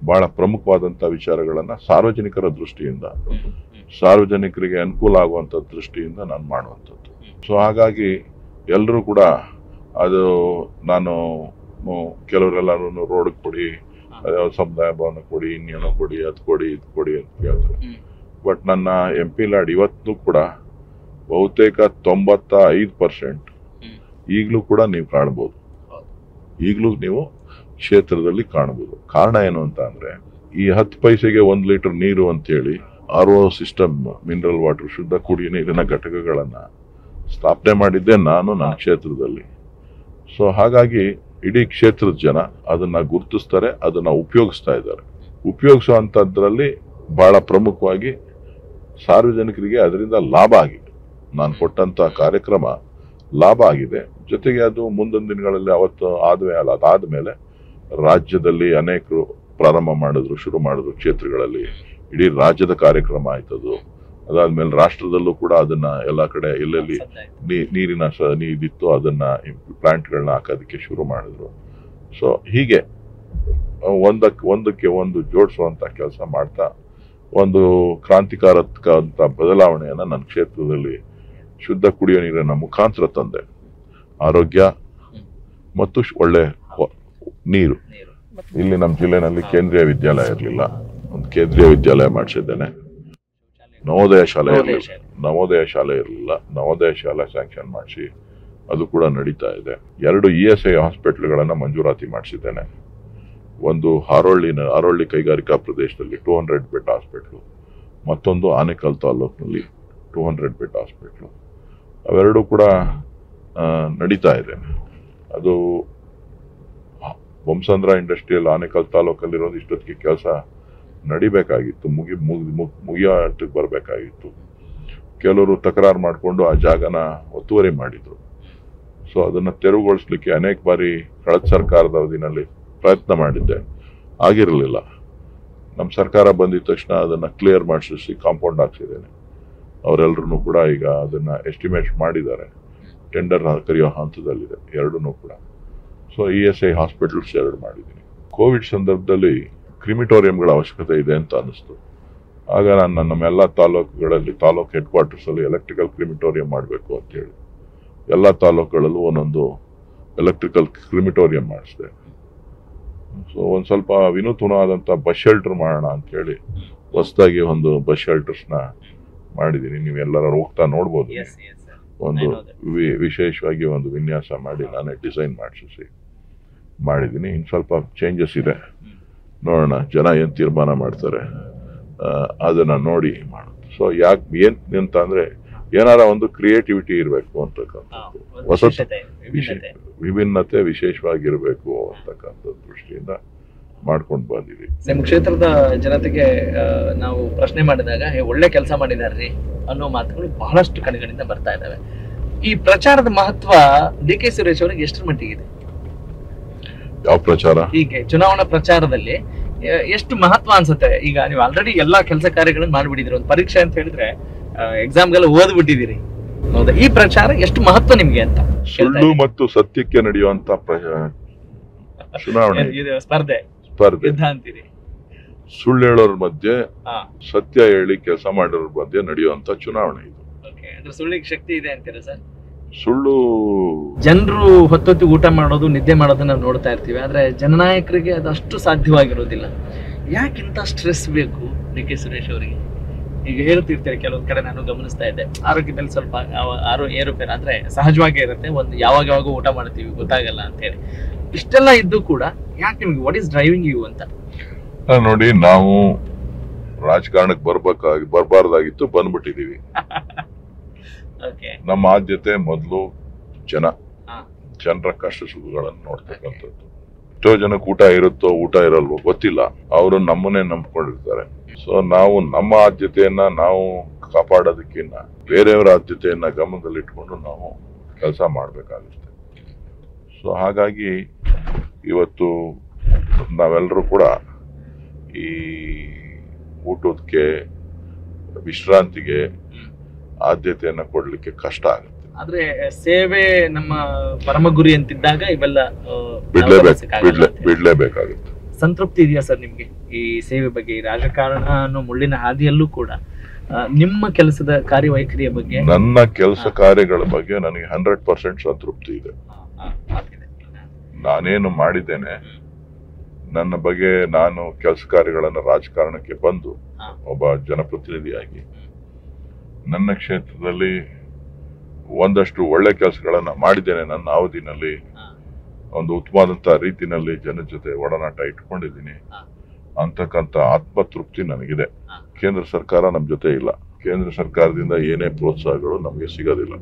ಬಹಳ ಪ್ರಮುಖವಾದಂತ ವಿಚಾರಗಳನ್ನ ಸಾರ್ವಜನಿಕರ ದೃಷ್ಟಿಯಿಂದ, ಸಾರ್ವಜನಿಕರಿಗೆ ಅನುಕೂಲ ಆಗುವಂತ ದೃಷ್ಟಿಯಿಂದ ನಾನು ಮಾಡುವಂಥದ್ದು. ಸೊ ಹಾಗಾಗಿ ಎಲ್ಲರೂ ಕೂಡ ಅದು ನಾನು ಕೆಲವರೆಲ್ಲರೂ ರೋಡ್ ಕೊಡಿ, ಸಮುದಾಯ ಭವನ ಕೊಡಿ, ಇನ್ನೇನೋ ಕೊಡಿ, ಅದು ಕೊಡಿ, ಇದು ಕೊಡಿ ಅಂತ ಕೇಳ್ತಾರೆ. ಬಟ್ ನನ್ನ MP ಲ್ಯಾಡ್ ಇವತ್ತು ಕೂಡ ಬಹುತೇಕ 95% ಈಗಲೂ ಕೂಡ ನೀವು ಕಾಣಬಹುದು, ಈಗಲೂ ನೀವು ಕ್ಷೇತ್ರದಲ್ಲಿ ಕಾಣಬಹುದು. ಕಾರಣ ಏನು ಅಂತ ಅಂದ್ರೆ, ಈ 10 ಪೈಸೆಗೆ 1 ಲೀಟರ್ ನೀರು ಅಂತ ಹೇಳಿ RO ಸಿಸ್ಟಮ್, ಮಿನರಲ್ ವಾಟರ್, ಶುದ್ಧ ಕುಡಿಯುವ ನೀರಿನ ಘಟಕಗಳನ್ನ ಸ್ಥಾಪನೆ ಮಾಡಿದ್ದೆ ನಾನು ನನ್ನ ಕ್ಷೇತ್ರದಲ್ಲಿ. ಸೊ ಹಾಗಾಗಿ ಇಡೀ ಕ್ಷೇತ್ರದ ಜನ ಅದನ್ನ ಗುರುತಿಸ್ತಾರೆ, ಅದನ್ನ ಉಪಯೋಗಿಸ್ತಾ ಇದ್ದಾರೆ. ಉಪಯೋಗಿಸುವಂತದ್ರಲ್ಲಿ ಬಹಳ ಪ್ರಮುಖವಾಗಿ ಸಾರ್ವಜನಿಕರಿಗೆ ಅದರಿಂದ ಲಾಭ ಆಗಿದೆ. ನಾನು ಕೊಟ್ಟಂತ ಕಾರ್ಯಕ್ರಮ ಲಾಭ ಆಗಿದೆ. ಜೊತೆಗೆ ಅದು ಮುಂದಿನ ದಿನಗಳಲ್ಲಿ ಅದಾದ್ಮೇಲೆ ರಾಜ್ಯದಲ್ಲಿ ಅನೇಕರು ಪ್ರಾರಂಭ ಮಾಡಿದ್ರು, ಶುರು ಮಾಡಿದ್ರು ಕ್ಷೇತ್ರಗಳಲ್ಲಿ. ಇಡೀ ರಾಜ್ಯದ ಕಾರ್ಯಕ್ರಮ ಆಯ್ತದು. ಅದಾದ್ಮೇಲೆ ರಾಷ್ಟ್ರದಲ್ಲೂ ಕೂಡ ಅದನ್ನ ಎಲ್ಲ ಕಡೆ ಎಲ್ಲೆಲ್ಲಿ ನೀರಿನ ಇದಿತ್ತು ಅದನ್ನ ಪ್ಲಾಂಟ್ಗಳನ್ನ ಹಾಕೋದಕ್ಕೆ ಶುರು ಮಾಡಿದ್ರು. ಸೊ ಹೀಗೆ ಒಂದಕ್ಕೆ ಒಂದು ಜೋಡಿಸುವಂತ ಕೆಲಸ ಮಾಡ್ತಾ ಒಂದು ಕ್ರಾಂತಿಕಾರಕ ಬದಲಾವಣೆಯನ್ನ ನನ್ನ ಕ್ಷೇತ್ರದಲ್ಲಿ ಶುದ್ಧ ಕುಡಿಯುವ ನೀರಿನ ಮುಖಾಂತರ ತಂದೆ. ಆರೋಗ್ಯ ಮತ್ತು ಒಳ್ಳೆ ನೀರು. ಇಲ್ಲಿ ನಮ್ಮ ಜಿಲ್ಲೆನಲ್ಲಿ ಕೇಂದ್ರೀಯ ವಿದ್ಯಾಲಯ ಇರಲಿಲ್ಲ, ಒಂದು ಕೇಂದ್ರೀಯ ವಿದ್ಯಾಲಯ ಮಾಡಿಸಿದ್ದೇನೆ. ನವೋದಯ ಶಾಲೆ ಇರಲಿಲ್ಲ, ನವೋದಯ ಶಾಲೆ ಸ್ಯಾಂಕ್ಷನ್ ಮಾಡಿಸಿ ಅದು ಕೂಡ ನಡೀತಾ ಇದೆ. 2 ESI ಹಾಸ್ಪಿಟಲ್ಗಳನ್ನ ಮಂಜೂರಾತಿ ಮಾಡಿಸಿದ್ದೇನೆ. ಒಂದು ಹಾರೋಳ್ಳಿ ಕೈಗಾರಿಕಾ ಪ್ರದೇಶದಲ್ಲಿ 200 ಬೆಡ್ ಹಾಸ್ಪಿಟ್ಲು, ಮತ್ತೊಂದು ಆನೇಕಲ್ ತಾಲೂಕಿನಲ್ಲಿ 200 ಬೆಡ್ ಹಾಸ್ಪಿಟ್ಲು. ಅವೆರಡೂ ಕೂಡ ನಡೀತಾ ಇದೆ. ಅದು ಬೊಮ್ಮಸಂದ್ರ ಇಂಡಸ್ಟ್ರಿಯಲ್ ಆನೇಕಲ್ ತಾಲೂಕಲ್ಲಿರೋದು ಇಷ್ಟೊತ್ತಿಗೆ ಕೆಲಸ ನಡಿಬೇಕಾಗಿತ್ತು, ಮುಗಿಯೋಟಕ್ಕೆ ಬರಬೇಕಾಗಿತ್ತು. ಕೆಲವರು ತಕರಾರು ಮಾಡಿಕೊಂಡು ಆ ಜಾಗನ ಒತ್ತುವರಿ ಮಾಡಿದ್ರು. ಸೊ ಅದನ್ನ ತೆರವುಗೊಳಿಸ್ಲಿಕ್ಕೆ ಅನೇಕ ಬಾರಿ ಕಳೆದ ಸರ್ಕಾರದ ಅವಧಿನಲ್ಲಿ ಪ್ರಯತ್ನ ಮಾಡಿದ್ದೆ, ಆಗಿರಲಿಲ್ಲ. ನಮ್ಮ ಸರ್ಕಾರ ಬಂದಿದ ತಕ್ಷಣ ಅದನ್ನ ಕ್ಲಿಯರ್ ಮಾಡಿಸಿ ಕಾಂಪೌಂಡ್ ಹಾಕ್ಸಿದ್ದೇನೆ. ಅವರೆಲ್ಲರೂ ಕೂಡ ಈಗ ಅದನ್ನ ಎಸ್ಟಿಮೇಟ್ ಮಾಡಿದ್ದಾರೆ, ಟೆಂಡರ್ ಕರೆಯೋ ಹಂತದಲ್ಲಿದೆ 2 ಕೂಡ. ಸೊ ESI ಹಾಸ್ಪಿಟಲ್ಸ್ 2 ಮಾಡಿದ್ದೀನಿ. ಕೋವಿಡ್ ಸಂದರ್ಭದಲ್ಲಿ ಕ್ರಿಮಿಟೋರಿಯಂಗಳ ಅವಶ್ಯಕತೆ ಇದೆ ಅಂತ ಅನ್ನಿಸ್ತು. ಆಗ ನಾನು ನಮ್ಮೆಲ್ಲ ತಾಲೂಕುಗಳಲ್ಲಿ ತಾಲೂಕು ಹೆಡ್ ಕ್ವಾರ್ಟರ್ಸ್ ಅಲ್ಲಿ ಎಲೆಕ್ಟ್ರಿಕಲ್ ಕ್ರಿಮಿಟೋರಿಯಂ ಮಾಡಬೇಕು ಅಂತ ಹೇಳಿ ಎಲ್ಲ ತಾಲೂಕುಗಳಲ್ಲೂ ಒಂದೊಂದು ಎಲೆಕ್ಟ್ರಿಕಲ್ ಕ್ರಿಮಿಟೋರಿಯಂ ಮಾಡಿಸಿದೆ. ಸೊ ಒಂದ್ ಸ್ವಲ್ಪ ವಿನೂತನವಾದಂತ ಬಸ್ ಶೆಲ್ಟರ್ ಮಾಡೋಣ ಅಂತ ಹೇಳಿ ಹೊಸದಾಗಿ ಒಂದು ಬಸ್ ಶೆಲ್ಟರ್ಸ್ನ ಮಾಡಿದ್ದೀನಿ. ನೀವೆಲ್ಲರೂ ಹೋಗ್ತಾ ನೋಡ್ಬೋದು. ಒಂದು ವಿಶೇಷವಾಗಿ ಒಂದು ವಿನ್ಯಾಸ ಮಾಡಿ ನಾನೇ ಡಿಸೈನ್ ಮಾಡಿದ್ದೀನಿ. ಇನ್ನು ಸ್ವಲ್ಪ ಚೇಂಜಸ್ ಇದೆ, ನೋಡೋಣ ಜನ ಏನ್ ತೀರ್ಮಾನ ಮಾಡ್ತಾರೆ ಅದನ್ನ ನೋಡಿ ಮಾಡೋದು. ಸೊ ಎಂತ ಅಂದ್ರೆ ಏನಾರ ಒಂದು ಕ್ರಿಯೇಟಿವಿಟಿ ಇರಬೇಕು ಅಂತಕ್ಕಂಥದ್ದು, ಹೊಸ ವಿಭಿನ್ನತೆ ವಿಶೇಷವಾಗಿರ್ಬೇಕು ಅಂತಕ್ಕಂಥ ದೃಷ್ಟಿಯಿಂದ ಮಾಡ್ಕೊಂಡು ಬಂದಿದ್ದೀವಿ. ನಿಮ್ಮ ಕ್ಷೇತ್ರದ ಜನತೆಗೆ ನಾವು ಪ್ರಶ್ನೆ ಮಾಡಿದಾಗ ಒಳ್ಳೆ ಕೆಲಸ ಮಾಡಿದಾರ್ರಿ ಅನ್ನೋ ಮಾತುಗಳು ಬಹಳಷ್ಟು ಕಡೆಗಳಿಂದ ಬರ್ತಾ ಇದಾವೆ. ಈ ಪ್ರಚಾರದ ಮಹತ್ವ DK ಸುರೇಶ್ ಅವರಿಗೆ ಎಷ್ಟರ ಮಟ್ಟಿಗೆ ಇದೆ? ಯಾವ ಪ್ರಚಾರ? ಹೀಗೆ ಚುನಾವಣಾ ಪ್ರಚಾರದಲ್ಲಿ ಎಷ್ಟು ಮಹತ್ವ ಅನ್ಸುತ್ತೆ? ಈಗ ನೀವು ಆಲ್ರೆಡಿ ಎಲ್ಲಾ ಕೆಲಸ ಕಾರ್ಯಗಳನ್ನ ಮಾಡ್ಬಿಟ್ಟಿದ್ರಿ. ಒಂದು ಪರೀಕ್ಷೆ ಅಂತ ಹೇಳಿದ್ರೆ ಎಕ್ಸಾಮ್ಗೆಲ್ಲ ಓದ್ಬಿಟ್ಟಿದ್ದೀರಿ, ಹೌದಾ? ಈ ಪ್ರಚಾರ ಎಷ್ಟು ಮಹತ್ವ ನಿಮ್ಗೆ ಅಂತ? ಸುಳ್ಳು ಮತ್ತು ಸತ್ಯಕ್ಕೆ ನಡೆಯುವಂತ ಚುನಾವಣೆ ಸ್ಪರ್ಧೆ ಅಂತೀರಿ. ಸುಳ್ಳು ಹೇಳೋರ್ ಮಧ್ಯೆ ಸತ್ಯ ಹೇಳಿ ಕೆಲಸ ಮಾಡೋರ್ ಮಧ್ಯೆ ನಡೆಯುವಂತ ಚುನಾವಣೆ ಇದು. ಅಂದ್ರೆ ಸುಳ್ಳಿಗೆ ಶಕ್ತಿ ಇದೆ ಅಂತೀರಾ ಸರ್? ಸುಳ್ಳು ಜನರು ಹೊತ್ತೊತ್ತು ಊಟ ಮಾಡೋದು ನಿದ್ದೆ ಮಾಡೋದನ್ನ ನಾವು ನೋಡ್ತಾ ಇರ್ತೀವಿ, ಆದ್ರೆ ಜನನಾಯಕರಿಗೆ ಅದಷ್ಟು ಸಾಧ್ಯವಾಗಿರೋದಿಲ್ಲ. ಯಾಕಿಂತ ಸ್ಟ್ರೆಸ್ ಬೇಕು DK ಸುರೇಶ್ ಅವರಿಗೆ? ಈಗ ಹೇಳ್ತಿರ್ತಾರೆ ಕೆಲವೊಂದ್ ಕಡೆ, ನಾನು ಗಮನಿಸ್ತಾ ಇದ್ದೆ, ಆರೋಗ್ಯದಲ್ಲಿ ಸ್ವಲ್ಪ ಏರುಪೇರು ಆದ್ರೆ ಸಹಜವಾಗೇ ಇರುತ್ತೆ. ಒಂದು ಯಾವಾಗ ಊಟ ಮಾಡ್ತೀವಿ ಗೊತ್ತಾಗಲ್ಲ ಅಂತ ಹೇಳಿ. ಇಷ್ಟೆಲ್ಲ ಇದ್ದು ಕೂಡ ಯಾಕೆ ನಿಮ್ಗೆ ವಾಟ್ ಈಸ್ ಡ್ರೈವಿಂಗ್ ಯು ಅಂತ? ನೋಡಿ, ನಾವು ರಾಜಕಾರಣಕ್ಕೆ ಬರ್ಬಾರ್ದಾಗಿತ್ತು, ಬಂದ್ಬಿಟ್ಟಿದೀವಿ. ನಮ್ಮ ಆದ್ಯತೆ ಮೊದಲು ಜನರ ಕಷ್ಟ ಸುಖಗಳನ್ನು ನೋಡ್ತಕ್ಕಂಥದ್ದು. ಎಷ್ಟೋ ಜನಕ್ಕೆ ಊಟ ಇರುತ್ತೋ ಊಟ ಇರಲ್ವೋ ಗೊತ್ತಿಲ್ಲ, ಅವರು ನಮ್ಮನ್ನೇ ನಂಬ್ಕೊಂಡಿರ್ತಾರೆ. ಸೊ ನಾವು ನಮ್ಮ ಆದ್ಯತೆಯನ್ನ ನಾವು ಕಾಪಾಡೋದಕ್ಕಿಂತ ಬೇರೆಯವರ ಆದ್ಯತೆಯನ್ನ ಗಮನದಲ್ಲಿಟ್ಕೊಂಡು ನಾವು ಕೆಲಸ ಮಾಡ್ಬೇಕಾಗುತ್ತೆ. ಸೊ ಹಾಗಾಗಿ ಇವತ್ತು ನಾವೆಲ್ಲರೂ ಕೂಡ ಈ ಊಟಕ್ಕೆ ವಿಶ್ರಾಂತಿಗೆ ಆದ್ಯತೆಯನ್ನ ಕೊಡ್ಲಿಕ್ಕೆ ಕಷ್ಟ ಆಗುತ್ತೆ. ಆದ್ರೆ ಸೇವೆ ನಮ್ಮ ಪರಮ ಗುರಿ ಅಂತಿದ್ದಾಗ ಇವೆಲ್ಲ ಬಿಡ್ಲೇಬೇಕಾಗುತ್ತೆ. ಸಂತೃಪ್ತಿ ಇದೆಯಾ ಸರ್ ನಿಮ್ಗೆ ಈ ಸೇವೆ ಬಗ್ಗೆ? ಈ ರಾಜಕಾರಣ ಅನ್ನೋ ಮುಳ್ಳಿನ ಹಾದಿಯಲ್ಲೂ ಕೂಡ ನಿಮ್ಮ ಕೆಲಸದ ಕಾರ್ಯವೈಖರಿಯ ಬಗ್ಗೆ? ನನ್ನ ಕೆಲಸ ಕಾರ್ಯಗಳ ಬಗ್ಗೆ ನನಗೆ 100% ಸಂತೃಪ್ತಿ ಇದೆ. ನಾನೇನು ಮಾಡಿದ್ದೇನೆ, ನನ್ನ ಬಗ್ಗೆ ನಾನು ಕೆಲಸ ಕಾರ್ಯಗಳನ್ನು ರಾಜಕಾರಣಕ್ಕೆ ಬಂದು ಒಬ್ಬ ಜನಪ್ರತಿನಿಧಿಯಾಗಿ ನನ್ನ ಕ್ಷೇತ್ರದಲ್ಲಿ ಒಂದಷ್ಟು ಒಳ್ಳೆ ಕೆಲಸಗಳನ್ನ ಮಾಡಿದ್ದೇನೆ. ನನ್ನ ಅವಧಿನಲ್ಲಿ ಒಂದು ಉತ್ತಮವಾದಂತ ರೀತಿನಲ್ಲಿ ಜನ ಜೊತೆ ಒಡನಾಟ ಇಟ್ಕೊಂಡಿದ್ದೀನಿ ಅಂತಕ್ಕಂಥ ಆತ್ಮತೃಪ್ತಿ ನನಗಿದೆ. ಕೇಂದ್ರ ಸರ್ಕಾರ ನಮ್ಮ ಜೊತೆ ಇಲ್ಲ, ಕೇಂದ್ರ ಸರ್ಕಾರದಿಂದ ಏನೇ ಪ್ರೋತ್ಸಾಹಗಳು ನಮಗೆ ಸಿಗೋದಿಲ್ಲ.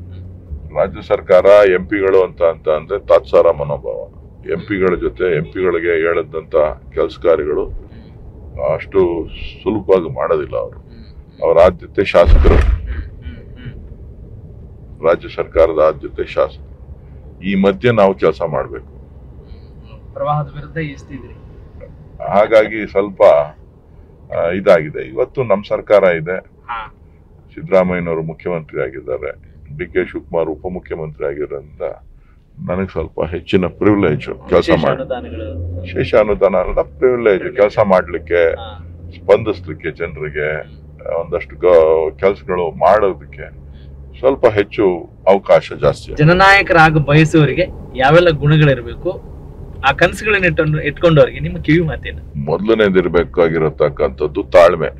ರಾಜ್ಯ ಸರ್ಕಾರ ಎಂಪಿಗಳು ಅಂತ ಅಂದ್ರೆ ತಾತ್ಸಾರ ಮನೋಭಾವ. ಎಂಪಿಗಳ ಜೊತೆ ಎಂಪಿಗಳಿಗೆ ಹೇಳದಂತ ಕೆಲಸ ಕಾರ್ಯಗಳು ಅಷ್ಟು ಸುಲಭವಾಗಿ ಮಾಡೋದಿಲ್ಲ. ಅವರ ಆದ್ಯತೆ ಶಾಸಕರು, ರಾಜ್ಯ ಸರ್ಕಾರದ ಆದ್ಯತೆ ಶಾಸಕರು. ಈ ಮಧ್ಯೆ ನಾವು ಕೆಲಸ ಮಾಡಬೇಕು. ಪ್ರವಾಹದ ವಿರುದ್ಧ ಈಸ್ತಿದ್ರಿ, ಹಾಗಾಗಿ ಸ್ವಲ್ಪ ಇದಾಗಿದೆ. ಇವತ್ತು ನಮ್ಮ ಸರ್ಕಾರ ಇದೆ, ಸಿದ್ದರಾಮಯ್ಯನವರು ಮುಖ್ಯಮಂತ್ರಿ ಆಗಿದ್ದಾರೆ, DK ಶಿವಕುಮಾರ್ ಉಪಮುಖ್ಯಮಂತ್ರಿ ಆಗಿರೋದ್ರಿಂದ ನನಗೆ ಸ್ವಲ್ಪ ಹೆಚ್ಚಿನ ಪ್ರಿವಿಲೇಜ್ ಕೆಲಸ ಮಾಡಿ, ವಿಶೇಷ ಅನುದಾನ ಅಲ್ಲ, ಪ್ರಿವಿಲೇಜ್ ಕೆಲಸ ಮಾಡ್ಲಿಕ್ಕೆ, ಸ್ಪಂದಿಸ್ಲಿಕ್ಕೆ, ಜನರಿಗೆ ಒಂದಷ್ಟು ಕೆಲಸಗಳು ಮಾಡೋದಕ್ಕೆ ಸ್ವಲ್ಪ ಹೆಚ್ಚು ಅವಕಾಶ ಜಾಸ್ತಿ. ಜನನಾಯಕರಾಗ ಬಯಸುವವರಿಗೆ ಯಾವೆಲ್ಲ ಗುಣಗಳಿರ್ಬೇಕು? ಆ ಕನಸುಗಳನ್ನ ಇಟ್ಕೊಂಡವ್ರಿಗೆ ನಿಮ್ಮ ಕಿವಿ ಮಾತೇನು? ಮೊದಲನೇದಿರ್ಬೇಕಾಗಿರತಕ್ಕಂಥದ್ದು ತಾಳ್ಮೆ,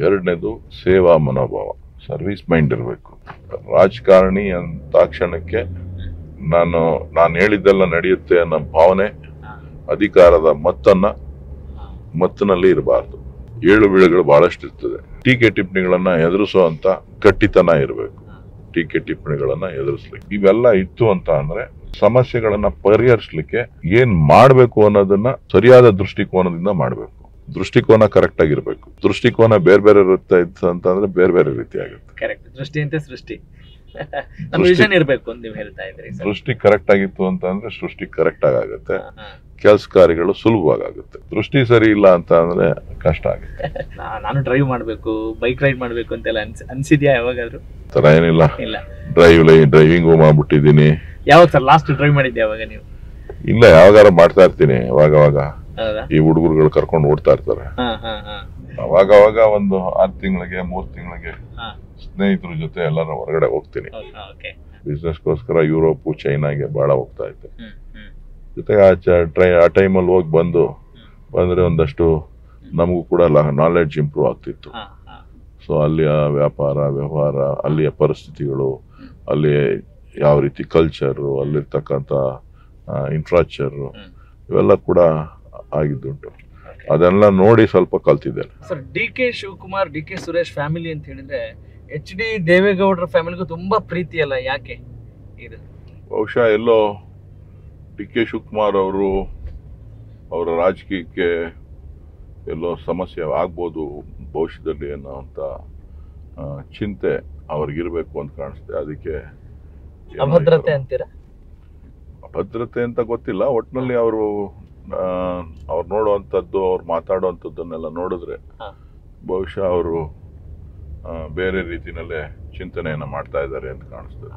ಎರಡನೇದು ಸೇವಾ ಮನೋಭಾವ, ಸರ್ವಿಸ್ ಮೈಂಡ್ ಇರಬೇಕು. ರಾಜಕಾರಣಿ ಅಂತ ಕ್ಷಣಕ್ಕೆ ನಾನು ಹೇಳಿದ್ದೆಲ್ಲ ನಡೆಯುತ್ತೆ ಅನ್ನೋ ಭಾವನೆ, ಅಧಿಕಾರದ ಮತ್ತಿನಲ್ಲಿ ಇರಬಾರ್ದು. ಏಳು ಬೀಳುಗಳು ಬಹಳಷ್ಟು ಇರ್ತದೆ. ಟೀಕೆ ಟಿಪ್ಪಣಿಗಳನ್ನ ಎದುರಿಸುವಂತ ಗಟ್ಟಿತನ ಇರಬೇಕು. ಟೀಕೆ ಟಿಪ್ಪಣಿಗಳನ್ನ ಎದುರಿಸ್ಲಿಕ್ಕೆ ಇವೆಲ್ಲ ಇತ್ತು ಅಂತ ಅಂದ್ರೆ ಸಮಸ್ಯೆಗಳನ್ನ ಪರಿಹರಿಸಲಿಕ್ಕೆ ಏನ್ ಮಾಡ್ಬೇಕು ಅನ್ನೋದನ್ನ ಸರಿಯಾದ ದೃಷ್ಟಿಕೋನದಿಂದ ಮಾಡ್ಬೇಕು. ದೃಷ್ಟಿಕೋನ ಕರೆಕ್ಟ್ ಆಗಿರ್ಬೇಕು. ದೃಷ್ಟಿಕೋನ ಬೇರೆ ಬೇರೆ ಇರುತ್ತೆ ಅಂತಂದ್ರೆ ಬೇರೆ ಬೇರೆ ರೀತಿ ಆಗುತ್ತೆ. ಕರೆಕ್ಟ್. ದೃಷ್ಟಿ ಅಂತ ಸೃಷ್ಟಿ ವಿಷನ್ ಇರಬೇಕು ಅಂತ ನೀವು ಹೇಳ್ತಾ ಇದ್ರಿ. ದೃಷ್ಟಿ ಕರೆಕ್ಟ್ ಆಗಿತ್ತು ಅಂತ ಅಂದ್ರೆ ಸೃಷ್ಟಿ ಕರೆಕ್ಟ್ ಆಗುತ್ತೆ. ಕೆಲಸ ಕಾರ್ಯಗಳು ಸುಲಭವಾಗುತ್ತೆ. ದೃಷ್ಟಿ ಸರಿ ಇಲ್ಲ ಅಂತ ಅಂದ್ರೆ ಕಷ್ಟ ಆಗುತ್ತೆ. ನಾನು ಡ್ರೈವ್ ಮಾಡ್ಬೇಕು, ಬೈಕ್ ರೈಡ್ ಮಾಡ್ಬೇಕು ಅಂತೆಲ್ಲ ಅನ್ಸಿದ್ಯಾ ಯಾವಾಗಾದ್ರೂ? ತರ ಏನಿಲ್ಲ. ಇಲ್ಲ. ಡ್ರೈವಿಂಗು ಮಾಡ್ಬಿಟ್ಟಿದೀನಿ. ಯಾವಾಗ ಸರ್ ಲಾಸ್ಟ್ ಡ್ರೈವ್ ಮಾಡಿದ್ದೆ ಯಾವಾಗ ನೀವು? ಇಲ್ಲ, ಯಾವಾಗಾರ ಮಾಡ್ತಾ ಇರ್ತೀನಿ. ಅವಾಗ ಈ ಹುಡುಗರುಗಳು ಕರ್ಕೊಂಡು ಓಡ್ತಾ ಇರ್ತಾರೆ. ಅವಾಗ ಒಂದು 6 ತಿಂಗಳಿಗೆ 3 ತಿಂಗಳಿಗೆ ಸ್ನೇಹಿತರ ಜೊತೆ ಎಲ್ಲರ ಹೊರಗಡೆ ಹೋಗ್ತೀನಿ. ಬಿಸ್ನೆಸ್ಗೋಸ್ಕರ ಯುರೋಪ್, ಚೈನಾಗೆ ಬಹಳ ಹೋಗ್ತಾ ಇದ್ದೆ. ಜೊತೆಗೆ ಆ ಟೈಮಲ್ಲಿ ಹೋಗಿ ಬಂದ್ರೆ ಒಂದಷ್ಟು ನಮಗೂ ಕೂಡ ನಾಲೆಡ್ಜ್ ಇಂಪ್ರೂವ್ ಆಗ್ತಿತ್ತು. ಸೊ ಅಲ್ಲಿಯ ವ್ಯಾಪಾರ ವ್ಯವಹಾರ, ಅಲ್ಲಿಯ ಪರಿಸ್ಥಿತಿಗಳು, ಅಲ್ಲಿ ಯಾವ ರೀತಿ ಕಲ್ಚರು, ಅಲ್ಲಿರ್ತಕ್ಕಂಥ ಇನ್ಫ್ರಾಸ್ಟ್ರಕ್ಚರು ಇವೆಲ್ಲ ಕೂಡ ಆಗಿದ್ದುಂಟು. ಅದೆಲ್ಲ ನೋಡಿ ಸ್ವಲ್ಪ ಕಲ್ತಿದ್ದೇನೆ. ಸರ್, ಡಿ.ಕೆ. ಶಿವಕುಮಾರ್, ಡಿ.ಕೆ. ಸುರೇಶ್ ಫ್ಯಾಮಿಲಿ ಅಂತ ಹೇಳಿದ್ರೆ ಎಚ್.ಡಿ. ದೇವೇಗೌಡರ ಫ್ಯಾಮಿಲಿಗೂ ತುಂಬಾ ಪ್ರೀತಿ ಅಲ್ಲ, ಯಾಕೆ ಇದು? ಬಹುಶಃ ಎಲ್ಲೋ ಡಿ.ಕೆ. ಶಿವಕುಮಾರ್ ಅವರ ರಾಜಕೀಯಕ್ಕೆ ಎಲ್ಲೋ ಸಮಸ್ಯೆ ಆಗ್ಬೋದು ಭವಿಷ್ಯದಲ್ಲಿ ಅನ್ನೋಂಥ ಚಿಂತೆ ಅವ್ರಿಗಿರ್ಬೇಕು ಅಂತ ಕಾಣಿಸುತ್ತೆ. ಅದಕ್ಕೆ ಅಭದ್ರತೆ ಅಂತೀರಾ? ಅಭದ್ರತೆ ಅಂತ ಗೊತ್ತಿಲ್ಲ. ಒಟ್ಟಿನಲ್ಲಿ ಅವ್ರು ನೋಡುವಂಥದ್ದು, ಅವ್ರು ಮಾತಾಡುವಂಥದ್ದನ್ನೆಲ್ಲ ನೋಡಿದ್ರೆ ಬಹುಶಃ ಅವರು ಬೇರೆ ರೀತಿನಲ್ಲೇ ಚಿಂತನೆಯನ್ನ ಮಾಡ್ತಾ ಇದ್ದಾರೆ ಅಂತ ಕಾಣಿಸ್ತದೆ.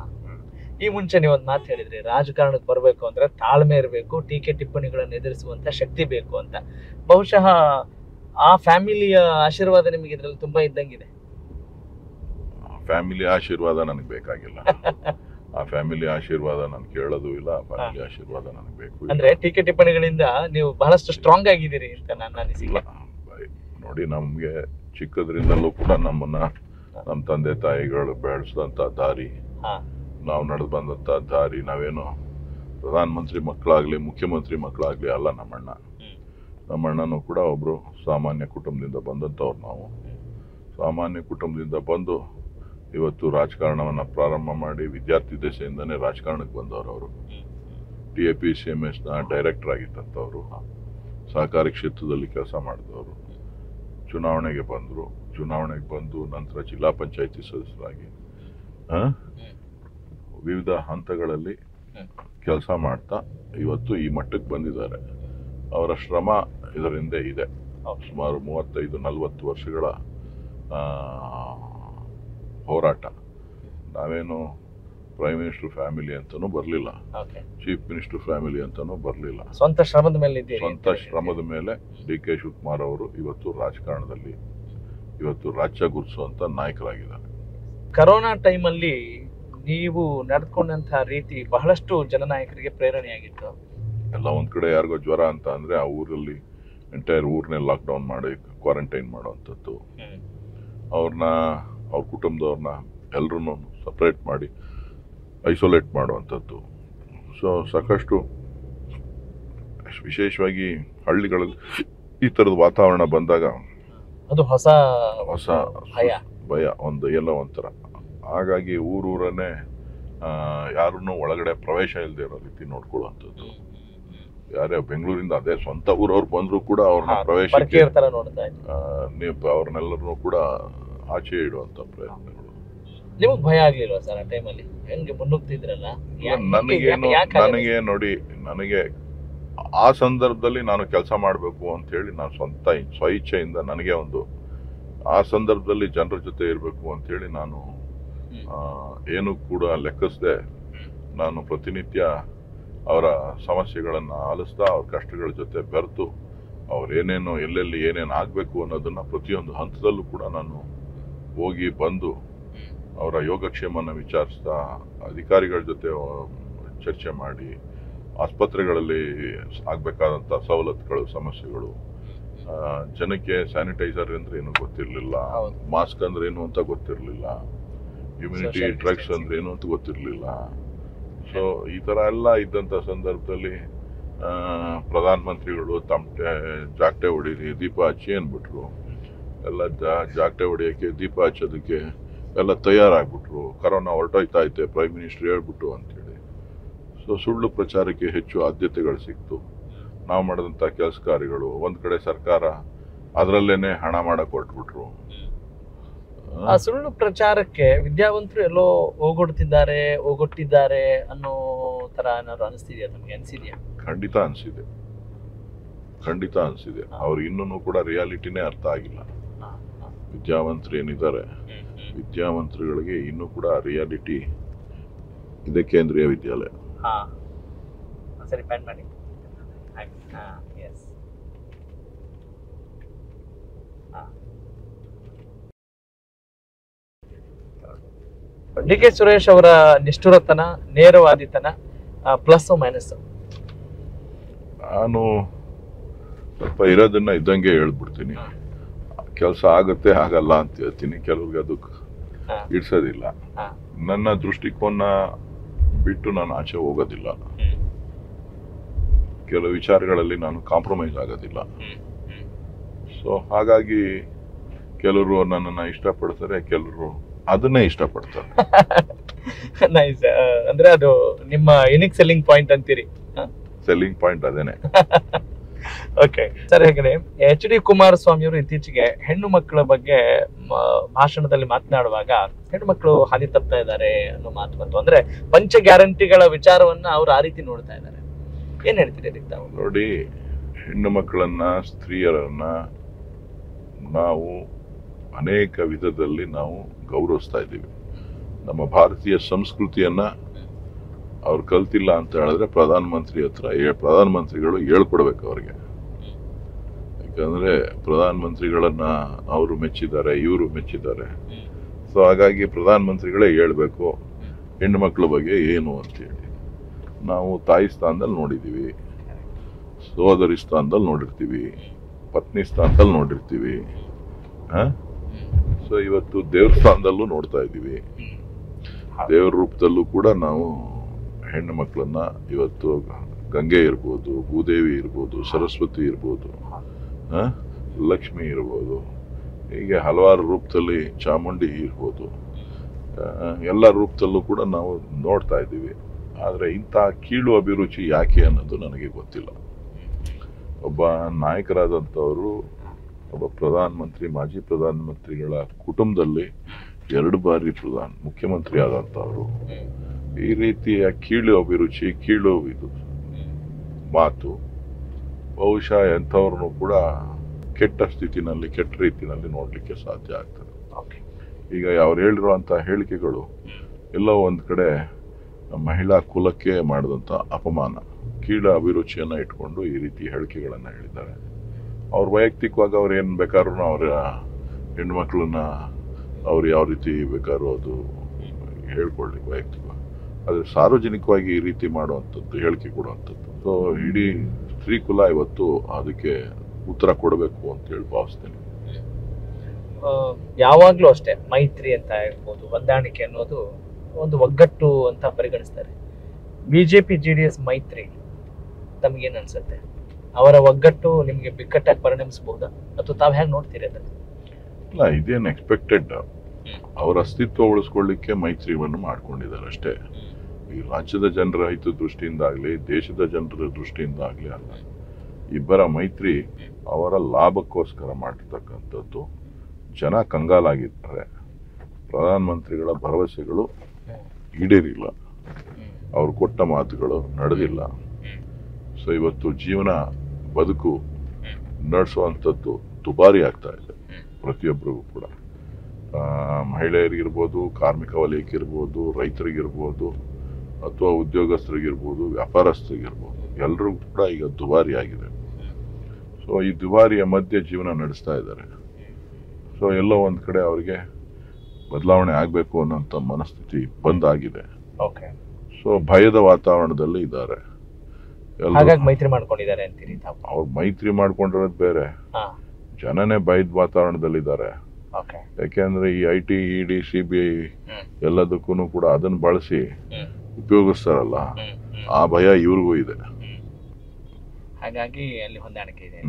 ಈ ಮುಂಚೆ ನೀವು ಒಂದು ಮಾತು ಹೇಳಿದ್ರಿ, ರಾಜಕಾರಣಕ್ಕೆ ಬರಬೇಕು ಅಂದ್ರೆ ತಾಳ್ಮೆ ಇರಬೇಕು, ಟೀಕೆ ಟಿಪ್ಪಣಿಗಳನ್ನು ಎದುರಿಸುವಂತ ಶಕ್ತಿ ಬೇಕು ಅಂತ. ಬಹುಶಃ ಆ ಫ್ಯಾಮಿಲಿಯ ಆಶೀರ್ವಾದ ನಿಮಗೆ ಇದ್ರಲ್ಲಿ ತುಂಬಾ ಇದ್ದಂಗಿದೆ. ಫ್ಯಾಮಿಲಿ ಆಶೀರ್ವಾದ ನನಗೆ ಬೇಕಾಗಿಲ್ಲ. ಆ ಫ್ಯಾಮಿಲಿ ಆಶೀರ್ವಾದ ನಾನು ಕೇಳೋದು ಇಲ್ಲ. ಫ್ಯಾಮಿಲಿ ಆಶೀರ್ವಾದ ನನಗೆ ಬೇಕು. ಅಂದ್ರೆ ಟೀಕೆ ಟಿಪ್ಪಣಿಗಳಿಂದ ನೀವು ಬಹಳಷ್ಟು ಸ್ಟ್ರಾಂಗ್ ಆಗಿದ್ದೀರಿ ಅಂತ ನನ್ನ ಅನಿಸಿಕೆ. ನೋಡಿ, ನಮ್ಗೆ ಚಿಕ್ಕದ್ರಿಂದಲೂ ಕೂಡ ನಮ್ಮ ತಂದೆ ತಾಯಿಗಳು ಬೆಳೆಸಿದಂತ ದಾರಿ, ನಾವು ನಡೆದು ಬಂದಂತ ದಾರಿ, ನಾವೇನು ಪ್ರಧಾನಮಂತ್ರಿ ಮಕ್ಕಳಾಗ್ಲಿ ಮುಖ್ಯಮಂತ್ರಿ ಮಕ್ಕಳಾಗ್ಲಿ ಅಲ್ಲ. ನಮ್ಮಣ್ಣನೂ ಕೂಡ ಒಬ್ರು ಸಾಮಾನ್ಯ ಕುಟುಂಬದಿಂದ ಬಂದಂತವ್ರು. ನಾವು ಸಾಮಾನ್ಯ ಕುಟುಂಬದಿಂದ ಬಂದು ಇವತ್ತು ರಾಜಕಾರಣವನ್ನ ಪ್ರಾರಂಭ ಮಾಡಿ ವಿದ್ಯಾರ್ಥಿ ದಶೆಯಿಂದನೇ ರಾಜಕಾರಣಕ್ಕೆ ಬಂದವರು. ಅವರು TAPCMS ಡೈರೆಕ್ಟರ್ ಆಗಿದ್ದಂಥವ್ರು, ಸಹಕಾರಿ ಕ್ಷೇತ್ರದಲ್ಲಿ ಕೆಲಸ ಮಾಡಿದವರು. ಚುನಾವಣೆಗೆ ಬಂದು ನಂತರ ಜಿಲ್ಲಾ ಪಂಚಾಯತಿ ಸದಸ್ಯರಾಗಿ ವಿವಿಧ ಹಂತಗಳಲ್ಲಿ ಕೆಲಸ ಮಾಡ್ತಾ ಇವತ್ತು ಈ ಮಟ್ಟಕ್ಕೆ ಬಂದಿದ್ದಾರೆ. ಅವರ ಶ್ರಮ ಇದರ ಹಿಂದೆ ಇದೆ. ಸುಮಾರು 35-40 ವರ್ಷಗಳ ಹೋರಾಟ. ನಾವೇನು ಪ್ರೈಮ್ ಮಿನಿಸ್ಟರ್ ಫ್ಯಾಮಿಲಿ ಅಂತಾನೂ ಬರಲಿಲ್ಲ, ಚೀಫ್ ಮಿನಿಸ್ಟರ್ ಫ್ಯಾಮಿಲಿ ಅಂತಾನೂ ಬರಲಿಲ್ಲ. ಸ್ವಂತ ಶ್ರಮದ ಮೇಲೆ ಡಿ.ಕೆ. ಶಿವಕುಮಾರ್ ಅವರು ಇವತ್ತು ರಾಜಕಾರಣದಲ್ಲಿ ರಾಜ್ಯ ಗುರುಸುವಂತ ನಾಯಕರಾಗಿದ್ದಾರೆ. ಕರೋನಾ ಟೈಮಲ್ಲಿ ನೀವು ನಡೆದುಕೊಂಡಂತಹ ರೀತಿ ಬಹಳಷ್ಟು ಜನನಾಯಕರಿಗೆ ಪ್ರೇರಣೆಯಾಗಿತ್ತು. ಎಲ್ಲ ಒಂದ್ ಕಡೆ ಯಾರಿಗೋ ಜ್ವರ ಅಂತ ಅಂದ್ರೆ ಆ ಊರಲ್ಲಿ ಎಂಟೈರ್ ಊರ್ನೇ ಲಾಕ್ಡೌನ್ ಮಾಡಿ ಕ್ವಾರಂಟೈನ್ ಮಾಡುವಂಥದ್ದು, ಅವ್ರ ಕುಟುಂಬದವ್ರನ್ನ ಎಲ್ರೂ ಸಪ್ರೇಟ್ ಮಾಡಿ ಐಸೋಲೇಟ್ ಮಾಡುವಂಥದ್ದು. ಸೊ ಸಾಕಷ್ಟು ವಿಶೇಷವಾಗಿ ಹಳ್ಳಿಗಳಲ್ಲಿ ಈ ತರದ ವಾತಾವರಣ ಬಂದಾಗ ಅದು ಹೊಸ ಭಯ ಒಂಥರ. ಹಾಗಾಗಿ ಊರೂರನ್ನೇ ಯಾರನ್ನು ಒಳಗಡೆ ಪ್ರವೇಶ ಇಲ್ಲದೆ ಇರೋ ರೀತಿ ನೋಡ್ಕೊಳ್ಳುವಂಥದ್ದು. ಯಾರೇ ಬೆಂಗಳೂರಿಂದ ಅದೇ ಸ್ವಂತ ಊರವ್ರು ಬಂದ್ರು ಕೂಡ ಅವ್ರನ್ನ ಪ್ರವೇಶಕ್ಕೆ ಅವ್ರನ್ನೆಲ್ಲರನ್ನೂ ಕೂಡ ಆಚೆ ಇಡುವಂತ ಪ್ರಯತ್ನಗಳು. ನಿಮಗೆ ಭಯ ಆಗ್ಲಿಲ್ವಾ ಸರ್ ಆ ಟೈಮಲ್ಲಿ? ಹೆಂಗೆ ಮುನ್ನುಗ್ತಿದ್ರಲ್ಲ? ನನಗೆ ನೋಡಿ, ನನಗೆ ಆ ಸಂದರ್ಭದಲ್ಲಿ ನಾನು ಕೆಲಸ ಮಾಡಬೇಕು ಅಂತ ಹೇಳಿ ನಾನು ಸ್ವ ಇಚ್ಛೆಯಿಂದ ನನಗೆ ಆ ಸಂದರ್ಭದಲ್ಲಿ ಜನರ ಜೊತೆ ಇರಬೇಕು ಅಂತ ಹೇಳಿ ನಾನು ಏನು ಕೂಡ ಲೆಕ್ಕಿಸದೆ ನಾನು ಪ್ರತಿನಿತ್ಯ ಅವರ ಸಮಸ್ಯೆಗಳನ್ನ ಆಲಿಸ್ತಾ ಅವ್ರ ಕಷ್ಟಗಳ ಜೊತೆ ಬೆರೆತು ಅವ್ರೇನೇನು ಎಲ್ಲೆಲ್ಲಿ ಏನೇನು ಆಗ್ಬೇಕು ಅನ್ನೋದನ್ನ ಪ್ರತಿಯೊಂದು ಹಂತದಲ್ಲೂ ಕೂಡ ನಾನು ಹೋಗಿ ಬಂದು ಅವರ ಯೋಗಕ್ಷೇಮನ ವಿಚಾರಿಸ್ತಾ ಅಧಿಕಾರಿಗಳ ಜೊತೆ ಚರ್ಚೆ ಮಾಡಿ ಆಸ್ಪತ್ರೆಗಳಲ್ಲಿ ಆಗ್ಬೇಕಾದಂತ ಸವಲತ್ತುಗಳು, ಸಮಸ್ಯೆಗಳು, ಜನಕ್ಕೆ ಸ್ಯಾನಿಟೈಸರ್ ಅಂದ್ರೆ ಏನು ಗೊತ್ತಿರ್ಲಿಲ್ಲ, ಮಾಸ್ಕ್ ಅಂದ್ರೆ ಏನು ಅಂತ ಗೊತ್ತಿರ್ಲಿಲ್ಲ, ಇಮ್ಯುನಿಟಿ ಡ್ರಗ್ಸ್ ಅಂದ್ರೆ ಏನು ಅಂತ ಗೊತ್ತಿರ್ಲಿಲ್ಲ. ಸೊ ಈ ತರ ಎಲ್ಲ ಇದ್ದಂತ ಸಂದರ್ಭದಲ್ಲಿ ಪ್ರಧಾನ ಮಂತ್ರಿಗಳು ತಮಟೆ ಜಾಗಟೆ ಹೊಡೀರಿ ದೀಪ ಹಚ್ಚಿ ಅಂದ್ಬಿಟ್ರು. ಎಲ್ಲ ಜಾಗಟೆ ಹೊಡಿಯೋಕ್ಕೆ ದೀಪ ಹಚ್ಚೋದಕ್ಕೆ ಎಲ್ಲ ತಯಾರಾಗ್ಬಿಟ್ರು. ಕರೋನಾ ಹೊರಟೋಯ್ತಾ ಐತೆ ಪ್ರೈಮ್ ಮಿನಿಸ್ಟರ್ ಹೇಳ್ಬಿಟ್ಟು ಅಂತೇಳಿ. ಸೊ ಸುಳ್ಳು ಪ್ರಚಾರಕ್ಕೆ ಹೆಚ್ಚು ಆದ್ಯತೆಗಳು ಸಿಕ್ತು. ನಾವು ಮಾಡಿದಂಥ ಕೆಲಸ ಕಾರ್ಯಗಳು ಒಂದ್ ಕಡೆ ಸರ್ಕಾರ ಅದರಲ್ಲೇನೆ ಹಣ ಮಾಡಕ್ ಹೊರಟ್ಬಿಟ್ರು. ಆ ಸುಳ್ಳು ಪ್ರಚಾರಕ್ಕೆ ವಿದ್ಯಾವಂತರು ಎಲ್ಲೋ ಹೋಗೊಟ್ಟಿದ್ದಾರೆ ಅನ್ನೋ ತರ ಏನಾದ್ರು ಅನಿಸ್ತಿದ್ಯಾ ತಮಗೆ? ಅನ್ಸಿದ್ಯಾ? ಖಂಡಿತ ಅನ್ಸಿದೆ. ಅವ್ರಿಗೆ ಇನ್ನೂ ಕೂಡ ರಿಯಾಲಿಟಿನೇ ಅರ್ಥ ಆಗಿಲ್ಲ. ವಿದ್ಯಾವಂತರು ಏನಿದ್ದಾರೆ, ವಿದ್ಯಾವಂತರುಗಳಿಗೆ ಇನ್ನೂ ಕೂಡ ರಿಯಾಲಿಟಿ ಇದೆ. ಕೇಂದ್ರೀಯ ವಿದ್ಯಾಲಯ ಸರಿ ಪ್ಯಾನ್ ಮಾಡಿ. ಡಿ ಕೆ ಸುರೇಶ್ ಅವರ ನಿಷ್ಠುರತನ, ನೇರವಾದಿತನ, ಪ್ಲಸ್ ಮೈನಸ್? ನಾನು ಸ್ವಲ್ಪ ಇರೋದನ್ನ ಇದ್ದಂಗೆ ಹೇಳ್ಬಿಡ್ತೀನಿ. ಕೆಲಸ ಆಗುತ್ತೆ ಆಗಲ್ಲ ಅಂತ ಹೇಳ್ತೀನಿ. ಕೆಲವ್ರಿಗೆ ಅದಕ್ಕೆ ಇಡ್ಸೋದಿಲ್ಲ. ನನ್ನ ದೃಷ್ಟಿಕೋನ ಬಿಟ್ಟು ನಾನು ಆಚೆ ಹೋಗೋದಿಲ್ಲ. ಕೆಲವು ವಿಚಾರಗಳಲ್ಲಿ ನಾನು ಕಾಂಪ್ರಮೈಸ್ ಆಗೋದಿಲ್ಲ. ಸೊ ಹಾಗಾಗಿ ಕೆಲವರು ನನ್ನನ್ನ ಇಷ್ಟಪಡ್ತಾರೆ, ಕೆಲವರು ಅದನ್ನೇ ಇಷ್ಟಪಡ್ತಾರೆ. ನೈಸ್. ಅಂದ್ರೆ ಅದು ನಿಮ್ಮ ಯುನಿಕ್ ಸೆಲ್ಲಿಂಗ್ ಪಾಯಿಂಟ್ ಅಂತೀರಿ? ಸೆಲ್ಲಿಂಗ್ ಪಾಯಿಂಟ್ ಅದೇನೆ. ಓಕೆ ಸರ್, ಹೇಗೆ ಎಚ್ ಡಿ ಕುಮಾರಸ್ವಾಮಿ ಅವರು ಇತ್ತೀಚೆಗೆ ಹೆಣ್ಣು ಮಕ್ಕಳ ಬಗ್ಗೆ ಭಾಷಣದಲ್ಲಿ ಮಾತನಾಡುವಾಗ ಹೆಣ್ಣು ಮಕ್ಕಳು ಹಾದಿ ತಪ್ತಾ ಇದ್ದಾರೆ ಅನ್ನೋ ಮಾತು ಬಂತು. ಅಂದ್ರೆ ಪಂಚ ಗ್ಯಾರಂಟಿಗಳ ವಿಚಾರವನ್ನ ಅವ್ರು ಆ ರೀತಿ ನೋಡ್ತಾ ಇದ್ದಾರೆ. ಏನ್ ಹೇಳ್ತೀರಿ ಅದಕ್ಕೆ ತಾವು? ನೋಡಿ, ಹೆಣ್ಣು ಮಕ್ಕಳನ್ನ, ಸ್ತ್ರೀಯರನ್ನ ನಾವು ಅನೇಕ ವಿಧದಲ್ಲಿ ನಾವು ಗೌರವಿಸ್ತಾ ಇದ್ದೀವಿ. ನಮ್ಮ ಭಾರತೀಯ ಸಂಸ್ಕೃತಿಯನ್ನ ಅವ್ರು ಕಲ್ತಿಲ್ಲ ಅಂತ ಹೇಳಿದ್ರೆ ಪ್ರಧಾನಮಂತ್ರಿಗಳು ಹೇಳ್ಕೊಡ್ಬೇಕು ಅವ್ರಿಗೆ. ಯಾಕಂದ್ರೆ ಪ್ರಧಾನಮಂತ್ರಿಗಳನ್ನ ಅವರು ಮೆಚ್ಚಿದ್ದಾರೆ, ಇವರು ಮೆಚ್ಚಿದ್ದಾರೆ. ಸೊ ಹಾಗಾಗಿ ಪ್ರಧಾನಮಂತ್ರಿಗಳೇ ಹೇಳ್ಬೇಕು ಹೆಣ್ಣು ಮಕ್ಕಳ ಬಗ್ಗೆ ಏನು ಅಂತೇಳಿ. ನಾವು ತಾಯಿ ಸ್ಥಾನದಲ್ಲಿ ನೋಡಿದೀವಿ, ಸೋದರಿ ಸ್ಥಾನದಲ್ಲಿ ನೋಡಿರ್ತೀವಿ, ಪತ್ನಿ ಸ್ಥಾನದಲ್ಲಿ ನೋಡಿರ್ತೀವಿ. ಸೊ ಇವತ್ತು ದೇವ್ರ ಸ್ಥಾನದಲ್ಲೂ ನೋಡ್ತಾ ಇದ್ದೀವಿ. ದೇವ್ರ ರೂಪದಲ್ಲೂ ಕೂಡ ನಾವು ಹೆಣ್ಣು ಮಕ್ಕಳನ್ನ ಇವತ್ತು ಗಂಗೆ ಇರ್ಬೋದು, ಭೂದೇವಿ ಇರ್ಬೋದು, ಸರಸ್ವತಿ ಇರ್ಬೋದು, ಲಕ್ಷ್ಮಿ ಇರ್ಬೋದು, ಹೀಗೆ ಹಲವಾರು ರೂಪದಲ್ಲಿ ಚಾಮುಂಡಿ ಇರ್ಬೋದು, ಎಲ್ಲ ರೂಪದಲ್ಲೂ ಕೂಡ ನಾವು ನೋಡ್ತಾ ಇದ್ದೀವಿ. ಆದ್ರೆ ಇಂಥ ಕೀಳು ಅಭಿರುಚಿ ಯಾಕೆ ಅನ್ನೋದು ನನಗೆ ಗೊತ್ತಿಲ್ಲ. ಒಬ್ಬ ನಾಯಕರಾದಂಥವರು, ಒಬ್ಬ ಪ್ರಧಾನಮಂತ್ರಿ, ಮಾಜಿ ಪ್ರಧಾನಮಂತ್ರಿಗಳ ಕುಟುಂಬದಲ್ಲಿ 2 ಬಾರಿ ಮುಖ್ಯಮಂತ್ರಿ ಆದಂಥವ್ರು ಈ ರೀತಿಯ ಕೀಳು ಅಭಿರುಚಿ, ಕೀಳು ಇದು ಮಾತು ಬಹುಶಃ ಎಂಥವ್ರನ್ನು ಕೂಡ ಕೆಟ್ಟ ಸ್ಥಿತಿನಲ್ಲಿ, ಕೆಟ್ಟ ರೀತಿಯಲ್ಲಿ ನೋಡ್ಲಿಕ್ಕೆ ಸಾಧ್ಯ ಆಗ್ತದೆ. ಈಗ ಅವ್ರು ಹೇಳಿರುವಂತ ಹೇಳಿಕೆಗಳು ಎಲ್ಲೋ ಒಂದ್ ಕಡೆ ಮಹಿಳಾ ಕುಲಕ್ಕೆ ಮಾಡಿದಂತ ಅಪಮಾನ, ಕೀಳ ಅಭಿರುಚಿಯನ್ನ ಇಟ್ಕೊಂಡು ಈ ರೀತಿ ಹೇಳಿಕೆಗಳನ್ನ ಹೇಳಿದ್ದಾರೆ. ಅವ್ರ ವೈಯಕ್ತಿಕವಾಗಿ ಅವ್ರು ಏನ್ ಬೇಕಾದ್ರೂ ಅವರ ಹೆಣ್ಮಕ್ಳನ್ನ ಅವ್ರು ಯಾವ ರೀತಿ ಬೇಕಾದ್ರೂ ಅದು ಹೇಳ್ಕೊಳ್ಳಿ ವೈಯಕ್ತಿಕವಾಗಿ. ಆದ್ರೆ ಸಾರ್ವಜನಿಕವಾಗಿ ಈ ರೀತಿ ಮಾಡುವಂಥದ್ದು, ಹೇಳಿಕೆ ಕೊಡುವಂಥದ್ದು, ಸೊ ಇಡೀ ಸ್ತ್ರೀ ಕುಲ ಇವತ್ತು ಅದಕ್ಕೆ ಉತ್ತರ ಕೊಡಬೇಕು ಅಂತ ಹೇಳಿ ಭಾವಿಸ್ತೇನೆ. ಯಾವಾಗ್ಲೂ ಅಷ್ಟೇ ಮೈತ್ರಿ ಅಂತ ಹೇಳ್ಬೋದು, ಹೊಂದಾಣಿಕೆ ಅನ್ನೋದು ಒಂದು ಒಗ್ಗಟ್ಟು ಅಂತ ಪರಿಗಣಿಸ್ತಾರೆ. ಬಿಜೆಪಿ ಜೆಡಿಎಸ್ ಮೈತ್ರಿ ತಮ್ಗೇನ್ ಅನ್ಸುತ್ತೆ? ಅವರ ಒಗ್ಗಟ್ಟು ನಿಮ್ಗೆ ಬಿಕ್ಕಟ್ಟಾಗಿ ಪರಿಣಮಿಸಬಹುದಾ ಅಥವಾ ತಾವ್ ಹೇಗೆ ನೋಡ್ತೀರಿ ಅದನ್ನ? ಇಲ್ಲ, ಇದೇನು ಎಕ್ಸ್ಪೆಕ್ಟೆಡ್. ಅವರ ಅಸ್ತಿತ್ವ ಉಳಿಸ್ಕೊಳ್ಳಿಕ್ಕೆ ಮೈತ್ರಿಯನ್ನು ಮಾಡ್ಕೊಂಡಿದ್ದಾರೆ ಅಷ್ಟೇ. ಈ ರಾಜ್ಯದ ಜನರ ಹಿತ ದೃಷ್ಟಿಯಿಂದ ಆಗ್ಲಿ, ದೇಶದ ಜನರ ದೃಷ್ಟಿಯಿಂದ ಆಗ್ಲಿ ಅಲ್ಲ. ಇಬ್ಬರ ಮೈತ್ರಿ ಅವರ ಲಾಭಕ್ಕೋಸ್ಕರ ಮಾಡಿರ್ತಕ್ಕಂಥದ್ದು. ಜನ ಕಂಗಾಲಾಗಿದ್ದಾರೆ. ಪ್ರಧಾನಮಂತ್ರಿಗಳ ಭರವಸೆಗಳು ಈಡೇರಿಲ್ಲ, ಅವ್ರು ಕೊಟ್ಟ ಮಾತುಗಳು ನಡೆದಿಲ್ಲ. ಸೊ ಇವತ್ತು ಜೀವನ ಬದುಕು ನಡೆಸುವಂಥದ್ದು ದುಬಾರಿ ಆಗ್ತಾ ಇದೆ ಪ್ರತಿಯೊಬ್ಬರಿಗೂ ಕೂಡ. ಮಹಿಳೆಯರಿಗಿರ್ಬೋದು, ಕಾರ್ಮಿಕ ವಲಯಕ್ಕಿರ್ಬೋದು, ರೈತರಿಗಿರ್ಬೋದು, ಅಥವಾ ಉದ್ಯೋಗಸ್ಥರಿಗಿರ್ಬೋದು, ವ್ಯಾಪಾರಸ್ಥರಿಗಿರ್ಬೋದು, ಎಲ್ರಿಗೂ ಕೂಡ ಈಗ ದುಬಾರಿ ಆಗಿದೆ. ಸೊ ಈ ದುಬಾರಿಯ ಮಧ್ಯೆ ಜೀವನ ನಡೆಸ್ತಾ ಇದ್ದಾರೆ. ಸೊ ಎಲ್ಲೋ ಒಂದ್ ಕಡೆ ಅವರಿಗೆ ಬದಲಾವಣೆ ಆಗ್ಬೇಕು ಅನ್ನೋಂಥ ಮನಸ್ಥಿತಿ ಬಂದಾಗಿದೆ. ಸೊ ಭಯದ ವಾತಾವರಣದಲ್ಲಿ ಇದ್ದಾರೆ. ಮೈತ್ರಿ ಮಾಡ್ಕೊಂಡಿದ್ದಾರೆ ಅಂತೀರಿ? ಅವ್ರು ಮೈತ್ರಿ ಮಾಡ್ಕೊಂಡಿರೋದು ಬೇರೆ, ಜನನೇ ಭಯದ ವಾತಾವರಣದಲ್ಲಿದ್ದಾರೆ. ಯಾಕೆಂದ್ರೆ ಈ IT, ED, CBI ಎಲ್ಲದಕ್ಕೂ ಕೂಡ ಅದನ್ನ ಬಳಸಿ ಉಪಯೋಗಿಸ್ತಾರಲ್ಲ, ಆ ಭಯ ಇವ್ರಿಗೂ ಇದೆ. ಹಾಗಾಗಿ ಅಲ್ಲಿ ಹೊಂದಾಣಿಕೆ ಇದೆ.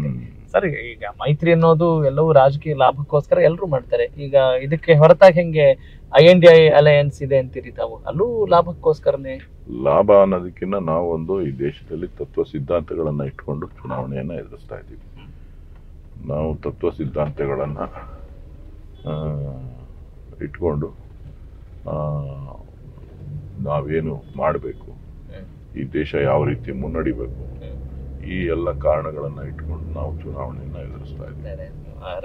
ಸರ್, ಈಗ ಮೈತ್ರಿ ಅನ್ನೋದು ಎಲ್ಲವೂ ರಾಜಕೀಯ ಲಾಭಕ್ಕೋಸ್ಕರ ಎಲ್ಲರೂ ಮಾಡ್ತಾರೆ. ಈಗ ಇದಕ್ಕೆ ಹೊರತಾಗಿ ಹೆಂಗೆ INDI ಅಲಯನ್ಸ್ ಇದೆ ಅಂತೀರಿ ತಾವು, ಅಲ್ಲೂ ಲಾಭಕ್ಕೋಸ್ಕರನೇ? ಲಾಭ ಅನ್ನೋದಕ್ಕಿಂತ ನಾವೊಂದು ಈ ದೇಶದಲ್ಲಿ ತತ್ವ ಸಿದ್ಧಾಂತಗಳನ್ನ ಇಟ್ಕೊಂಡು ಚುನಾವಣೆಯನ್ನ ಎದುರಿಸ್ತಾ ಇದ್ದೀವಿ. ನಾವು ತತ್ವ ಸಿದ್ಧಾಂತಗಳನ್ನ ಇಟ್ಕೊಂಡು ನಾವೇನು ಮಾಡಬೇಕು, ಈ ದೇಶ ಯಾವ ರೀತಿ ಮುನ್ನಡಿಬೇಕು, ಈ ಎಲ್ಲ ಕಾರಣಗಳನ್ನ ಇಟ್ಕೊಂಡು ನಾವು ಚುನಾವಣೆಯನ್ನ ಎದುರಿಸ್ತಾ ಇದ್ದೀವಿ.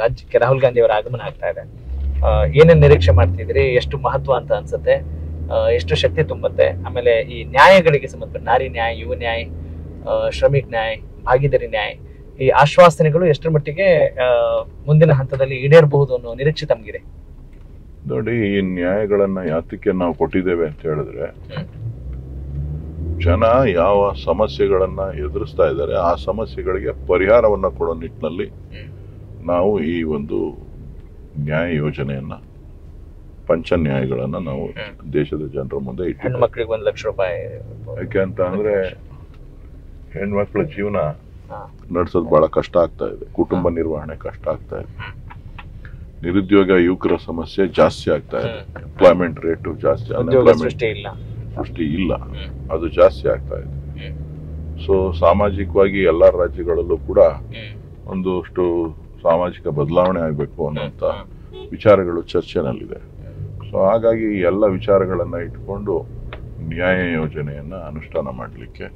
ರಾಜ್ಯಕ್ಕೆ ರಾಹುಲ್ ಗಾಂಧಿ ಅವರ ಆಗಮನ ಆಗ್ತಾ ಇದೆ. ಏನೇನ್ ನಿರೀಕ್ಷೆ ಮಾಡ್ತಿದ್ರಿ? ಎಷ್ಟು ಮಹತ್ವ ಅಂತ ಅನ್ಸುತ್ತೆ? ಎಷ್ಟು ಶಕ್ತಿ ತುಂಬುತ್ತೆ? ಆಮೇಲೆ ಈ ನ್ಯಾಯಗಳಿಗೆ ಸಂಬಂಧಪಟ್ಟ ನಾರಿ ನ್ಯಾಯ, ಯುವ ನ್ಯಾಯ, ಶ್ರಮಿಕ್ ನ್ಯಾಯ, ಭಾಗಿದಾರಿ ನ್ಯಾಯ, ಈ ಆಶ್ವಾಸನೆಗಳು ಎಷ್ಟರ ಮಟ್ಟಿಗೆ ಮುಂದಿನ ಹಂತದಲ್ಲಿ ಈಡೇರಬಹುದು ಅನ್ನೋ ನಿರೀಕ್ಷೆ ತಮಗಿದೆ? ನೋಡಿ, ಈ ನ್ಯಾಯಗಳನ್ನ ಯಾತಕ್ಕೆ ನಾವು ಕೊಟ್ಟಿದ್ದೇವೆ ಅಂತ ಹೇಳಿದ್ರೆ, ಜನ ಯಾವ ಸಮಸ್ಯೆಗಳನ್ನ ಎದುರಿಸ್ತಾ ಇದ್ದಾರೆ ಆ ಸಮಸ್ಯೆಗಳಿಗೆ ಪರಿಹಾರವನ್ನ ಕೊಡೋ ನಿಟ್ಟಿನಲ್ಲಿ ನಾವು ಈ ಒಂದು ನ್ಯಾಯ ಯೋಜನೆಯನ್ನ, ಪಂಚ ನ್ಯಾಯಗಳನ್ನ ನಾವು ದೇಶದ ಜನರ ಮುಂದೆ ಇಟ್ಟು, ಹೆಣ್ಮಕ್ಳಿಗೆ 1 ಲಕ್ಷ ರೂಪಾಯಿ. ಯಾಕೆ ಅಂತ ಅಂದ್ರೆ ಹೆಣ್ಮಕ್ಳ ಜೀವನ ನಡೆಸೋದು ಬಹಳ ಕಷ್ಟ ಆಗ್ತಾ ಇದೆ, ಕುಟುಂಬ ನಿರ್ವಹಣೆ ಕಷ್ಟ ಆಗ್ತಾ ಇದೆ, ನಿರುದ್ಯೋಗ ಯುವಕರ ಸಮಸ್ಯೆ ಜಾಸ್ತಿ ಆಗ್ತಾ ಇದೆ, ಎಂಪ್ಲಾಯ್ಮೆಂಟ್ ರೇಟು ಜಾಸ್ತಿ, ಸೃಷ್ಟಿ ಇಲ್ಲ, ಅದು ಜಾಸ್ತಿ ಆಗ್ತಾ ಇದೆ. ಸೊ ಸಾಮಾಜಿಕವಾಗಿ ಎಲ್ಲಾ ರಾಜ್ಯಗಳಲ್ಲೂ ಕೂಡ ಒಂದಷ್ಟು ಸಾಮಾಜಿಕ ಬದಲಾವಣೆ ಆಗ್ಬೇಕು ಅನ್ನೋಂತ ವಿಚಾರಗಳು ಚರ್ಚೆನಲ್ಲಿದೆ. ಸೊ ಹಾಗಾಗಿ ಎಲ್ಲ ವಿಚಾರಗಳನ್ನ ಇಟ್ಕೊಂಡು ನ್ಯಾಯ ಯೋಜನೆಯನ್ನ ಅನುಷ್ಠಾನ ಮಾಡಲಿಕ್ಕೆ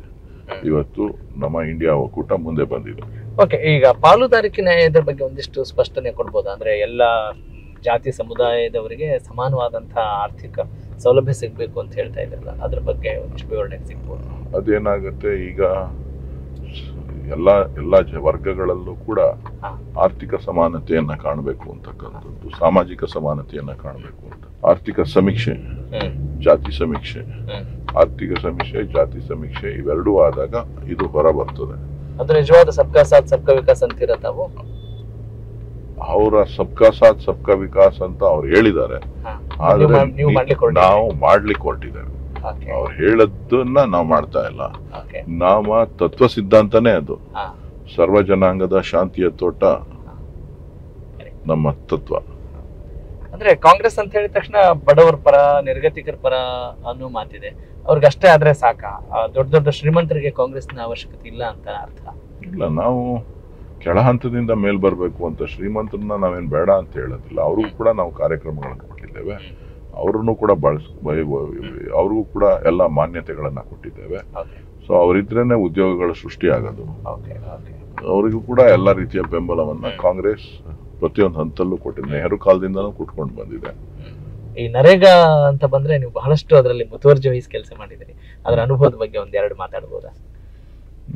ಇವತ್ತು ನಮ್ಮ ಇಂಡಿಯಾ ಒಕ್ಕೂಟ ಮುಂದೆ ಬಂದಿದೆ. ಓಕೆ, ಈಗ ಪಾಲುದಾರಿಕೆ ನ್ಯಾಯದ ಬಗ್ಗೆ ಒಂದಿಷ್ಟು ಸ್ಪಷ್ಟನೆ ಕೊಡ್ಬೋದಾ? ಅಂದ್ರೆ ಎಲ್ಲ ಜಾತಿ ಸಮುದಾಯದವರಿಗೆ ಸಮಾನವಾದಂತಹ ಆರ್ಥಿಕ ಸೌಲಭ್ಯ ಸಿಗ್ಬೇಕು ಅಂತ ಹೇಳ್ತಾ ಇದ್ರಲ್ಲ, ಅದ್ರ ಬಗ್ಗೆ ಒಂದಿಷ್ಟು ವಿವರಣೆ ಸಿಗ್ಬೋದು? ಅದೇನಾಗುತ್ತೆ, ಈಗ ಎಲ್ಲ ವರ್ಗಗಳಲ್ಲೂ ಕೂಡ ಆರ್ಥಿಕ ಸಮಾನತೆಯನ್ನ ಕಾಣಬೇಕು ಅಂತಕ್ಕಂಥದ್ದು, ಸಾಮಾಜಿಕ ಸಮಾನತೆಯನ್ನ ಕಾಣಬೇಕು ಅಂತ. ಆರ್ಥಿಕ ಸಮೀಕ್ಷೆ, ಜಾತಿ ಸಮೀಕ್ಷೆ, ಆರ್ಥಿಕ ಸಮೀಕ್ಷೆ, ಜಾತಿ ಸಮೀಕ್ಷೆ ಇವೆರಡೂ ಆದಾಗ ಇದು ಹೊರ ಬರ್ತದೆ. ಅದು ನಿಜವಾದ ಸಬ್ಕಾ ಸಾಥ್ ಸಬ್ಕಾ ವಿಕಾಸ್ ಅಂತೀರ ತಾವು? ಅವರ ಸಬ್ಕಾ ಸಾಥ್ ಸಬ್ಕಾ ವಿಕಾಸ್ ಅಂತ ಅವ್ರು ಹೇಳಿದ್ದಾರೆ, ಆದ್ರೆ ನಾವು ಮಾಡ್ಲಿಕ್ಕೆ ಹೊರಟಿದ್ದೇವೆ. ಅವ್ರು ಹೇಳದ್ದನ್ನ ನಾವು ಮಾಡ್ತಾ ಇಲ್ಲ. ನಮ್ಮ ತತ್ವ ಸಿದ್ಧಾಂತನೇ ಅದು. ಸರ್ವ ಜನಾಂಗದ ಶಾಂತಿಯ ತೋಟ ನಮ್ಮ ತತ್ವ. ಅಂದ್ರೆ ಕಾಂಗ್ರೆಸ್ ಅಂತ ಹೇಳಿದ ತಕ್ಷಣ ಬಡವರ ಪರ, ನಿರ್ಗತಿಕರ ಪರ ಅನ್ನೋ ಮಾತಿದೆ. ಅವ್ರಿಗಷ್ಟೇ ಆದ್ರೆ ಸಾಕ, ದೊಡ್ಡ ದೊಡ್ಡ ಶ್ರೀಮಂತರಿಗೆ ಕಾಂಗ್ರೆಸ್ನ ಅವಶ್ಯಕತೆ ಇಲ್ಲ ಅಂತ ಅರ್ಥ ಇಲ್ಲ. ನಾವು ಕೆಳ ಹಂತದಿಂದ ಮೇಲ್ ಬರ್ಬೇಕು ಅಂತ ಶ್ರೀಮಂತರನ್ನ ನಾವೇನ್ ಬೇಡ ಅಂತ ಹೇಳೋದಿಲ್ಲ. ಅವ್ರಿಗೂ ಕೂಡ ನಾವು ಕಾರ್ಯಕ್ರಮಗಳನ್ನು ಕೊಟ್ಟಿದ್ದೇವೆ, ಅವ್ರನ್ನು ಕೂಡ ಅವ್ರಿಗೂ ಕೂಡ ಎಲ್ಲ ಮಾನ್ಯತೆಗಳನ್ನ ಕೊಟ್ಟಿದ್ದೇವೆ. ಸೊ ಅವರಿದ್ರೇನೆ ಉದ್ಯೋಗಗಳ ಸೃಷ್ಟಿ ಆಗೋದು. ಅವರಿಗೂ ಕೂಡ ಎಲ್ಲ ರೀತಿಯ ಬೆಂಬಲವನ್ನ ಕಾಂಗ್ರೆಸ್ ಪ್ರತಿಯೊಂದು ಹಂತಲ್ಲೂ ಕೊಟ್ಟಿದೆ, ನೆಹರು ಕಾಲದಿಂದನೂ ಕೊಟ್ಕೊಂಡು ಬಂದಿದೆ. ಈ ನರೇಗಾ ಅಂತ ಬಂದ್ರೆ ನೀವು ಬಹಳಷ್ಟು ಅದರಲ್ಲಿ ಮುತುವರ್ಜಿ ವಹಿಸಿ ಕೆಲಸ ಮಾಡಿದಿರಿ, ಅದರ ಅನುಭವದ ಬಗ್ಗೆ ಒಂದೆರಡು ಮಾತಾಡಬಹುದಾ?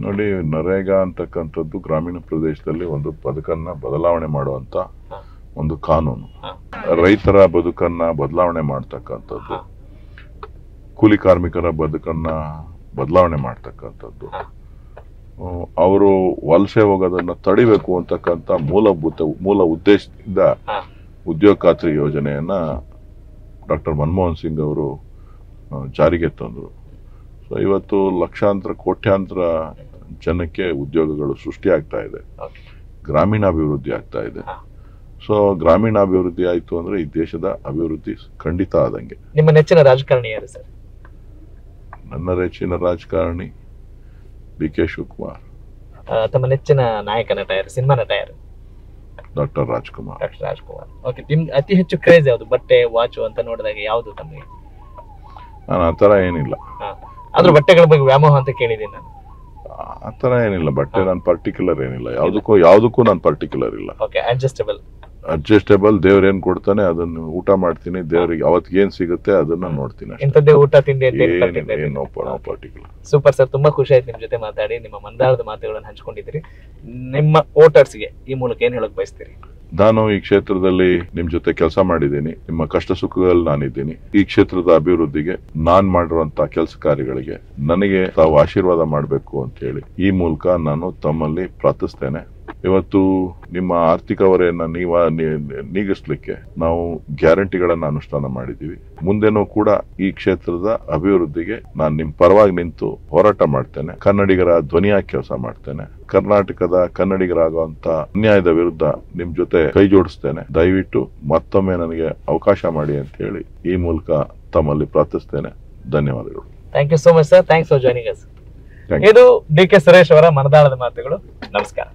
ನೋಡಿ, ನರೇಗಾ ಅಂತಕ್ಕಂಥದ್ದು ಗ್ರಾಮೀಣ ಪ್ರದೇಶದಲ್ಲಿ ಒಂದು ಬದುಕನ್ನ ಬದಲಾವಣೆ ಮಾಡುವಂತ ಒಂದು ಕಾನೂನು. ರೈತರ ಬದುಕನ್ನ ಬದಲಾವಣೆ ಮಾಡ್ತಕ್ಕಂಥದ್ದು, ಕೂಲಿ ಕಾರ್ಮಿಕರ ಬದುಕನ್ನ ಬದಲಾವಣೆ ಮಾಡ್ತಕ್ಕಂಥದ್ದು, ಅವರು ವಲಸೆ ಹೋಗೋದನ್ನ ತಡಿಬೇಕು ಅಂತಕ್ಕಂಥ ಮೂಲ ಉದ್ದೇಶದಿಂದ ಉದ್ಯೋಗ ಖಾತ್ರಿ ಯೋಜನೆಯನ್ನ ಡಾಕ್ಟರ್ ಮನಮೋಹನ್ ಸಿಂಗ್ ಅವರು ಜಾರಿಗೆ ತಂದರು. ಸೊ ಇವತ್ತು ಲಕ್ಷಾಂತರ ಕೋಟ್ಯಾಂತರ ಜನಕ್ಕೆ ಉದ್ಯೋಗಗಳು ಸೃಷ್ಟಿ ಆಗ್ತಾ ಇದೆ, ಗ್ರಾಮೀಣಾಭಿವೃದ್ಧಿ ಆಗ್ತಾ ಇದೆ. ಸೊ ಗ್ರಾಮೀಣಾಭಿವೃದ್ಧಿ ಆಯ್ತು ಅಂದ್ರೆ ಈ ದೇಶದ ಅಭಿವೃದ್ಧಿ ಖಂಡಿತ ಆದಂಗೆ. ನಿಮ್ಮ ನೆಚ್ಚಿನ ರಾಜಕಾರಣಿ ಯಾರು ಸರ್? ನನ್ನ ನೆಚ್ಚಿನ ರಾಜಕಾರಣಿ DK ಶಿವಕುಮಾರ್. ತಮ್ಮ ನೆಚ್ಚಿನ ನಾಯಕ ನಟ ಯಾರು, ಸಿನಿಮಾ ನಟ ಯಾರು? ಡಾಕ್ಟರ್ ರಾಜ್ಕುಮಾರ್. ಓಕೆ, ನಿಮ್ಗೆ ಅತಿ ಹೆಚ್ಚು ಕ್ರೇಜ್ ಯಾವುದು? ಬಟ್ಟೆ, ವಾಚು ಅಂತ ನೋಡಿದಾಗ ಯಾವುದು ತಮಗೆ? ನಾನು ಆತರ ಏನಿಲ್ಲ, ಆದ್ರೂ ಬಟ್ಟೆಗಳ ಬಗ್ಗೆ ವ್ಯಾಮೋಹ ಅಂತ ಕೇಳಿದ್ದೀನಿ ನಾನು. ಆತರ ಏನಿಲ್ಲ, ಬಟ್ಟೆ ನಾನು ಪರ್ಟಿಕ್ಯುಲರ್ ಏನಿಲ್ಲ, ಯಾವ್ದಕ್ಕೂ ನಾನು ಪರ್ಟಿಕ್ಯುಲರ್ ಇಲ್ಲ. Okay, adjustable. ದೇವ್ರ ಏನ್ ಕೊಡ್ತಾನೆ ಅದನ್ನು ಊಟ ಮಾಡ್ತೀನಿ, ದೇವ್ರಿಗೆ ಅವತ್ ಏನ್ ಸಿಗುತ್ತೆ ಅದನ್ನ ನೋಡ್ತೀನಿ. ಇಂಥದ್ದೇ ಊಟ ತಿಂಡಿ ಪರ್ಟಿಕ್ಯುಲರ್. ಸೂಪರ್ ಸರ್, ತುಂಬಾ ಖುಷಿ ಆಯ್ತು ನಿಮ್ ಜೊತೆ ಮಾತಾಡಿ, ನಿಮ್ಮ ಮಂದಾರದ ಮಾತುಗಳನ್ನು ಹಂಚ್ಕೊಂಡಿದ್ದೀರಿ. ನಿಮ್ಮ ವೋಟರ್ಸ್ಗೆ ಈ ಮೂಲಕ ಏನ್ ಹೇಳಕ್ ಬಯಸ್ತೀರಿ? ನಾನು ಈ ಕ್ಷೇತ್ರದಲ್ಲಿ ನಿಮ್ ಜೊತೆ ಕೆಲಸ ಮಾಡಿದ್ದೀನಿ, ನಿಮ್ಮ ಕಷ್ಟ ಸುಖಗಳಲ್ಲಿ ನಾನಿದ್ದೀನಿ. ಈ ಕ್ಷೇತ್ರದ ಅಭಿವೃದ್ಧಿಗೆ ನಾನ್ ಮಾಡಿರುವಂತ ಕೆಲಸ ಕಾರ್ಯಗಳಿಗೆ ನನಗೆ ತಾವು ಆಶೀರ್ವಾದ ಮಾಡಬೇಕು ಅಂತ ಹೇಳಿ ಈ ಮೂಲಕ ನಾನು ತಮ್ಮಲ್ಲಿ ಪ್ರಾರ್ಥಿಸ್ತೇನೆ. ಇವತ್ತು ನಿಮ್ಮ ಆರ್ಥಿಕ ಹೊರೆಯನ್ನ ನೀಗಿಸ್ಲಿಕ್ಕೆ ನಾವು ಗ್ಯಾರಂಟಿಗಳನ್ನ ಅನುಷ್ಠಾನ ಮಾಡಿದ್ದೀವಿ. ಮುಂದೆನೂ ಕೂಡ ಈ ಕ್ಷೇತ್ರದ ಅಭಿವೃದ್ಧಿಗೆ ನಾನು ನಿಮ್ ಪರವಾಗಿ ನಿಂತು ಹೋರಾಟ ಮಾಡ್ತೇನೆ. ಕನ್ನಡಿಗರ ಧ್ವನಿಯಾಗಿ ಕೆಲಸ ಮಾಡ್ತೇನೆ. ಕರ್ನಾಟಕದ ಕನ್ನಡಿಗರಾಗುವಂತ ಅನ್ಯಾಯದ ವಿರುದ್ಧ ನಿಮ್ ಜೊತೆ ಕೈ ಜೋಡಿಸ್ತೇನೆ. ದಯವಿಟ್ಟು ಮತ್ತೊಮ್ಮೆ ನನಗೆ ಅವಕಾಶ ಮಾಡಿ ಅಂತ ಹೇಳಿ ಈ ಮೂಲಕ ತಮ್ಮಲ್ಲಿ ಪ್ರಾರ್ಥಿಸ್ತೇನೆ. ಧನ್ಯವಾದಗಳು. Thank you so much sir. Thanks for joining us. ಇದು ಡಿ ಕೆ ಸುರೇಶ್ ಅವರ ಮನದಾಳದ ಮಾತುಗಳು. ನಮಸ್ಕಾರ.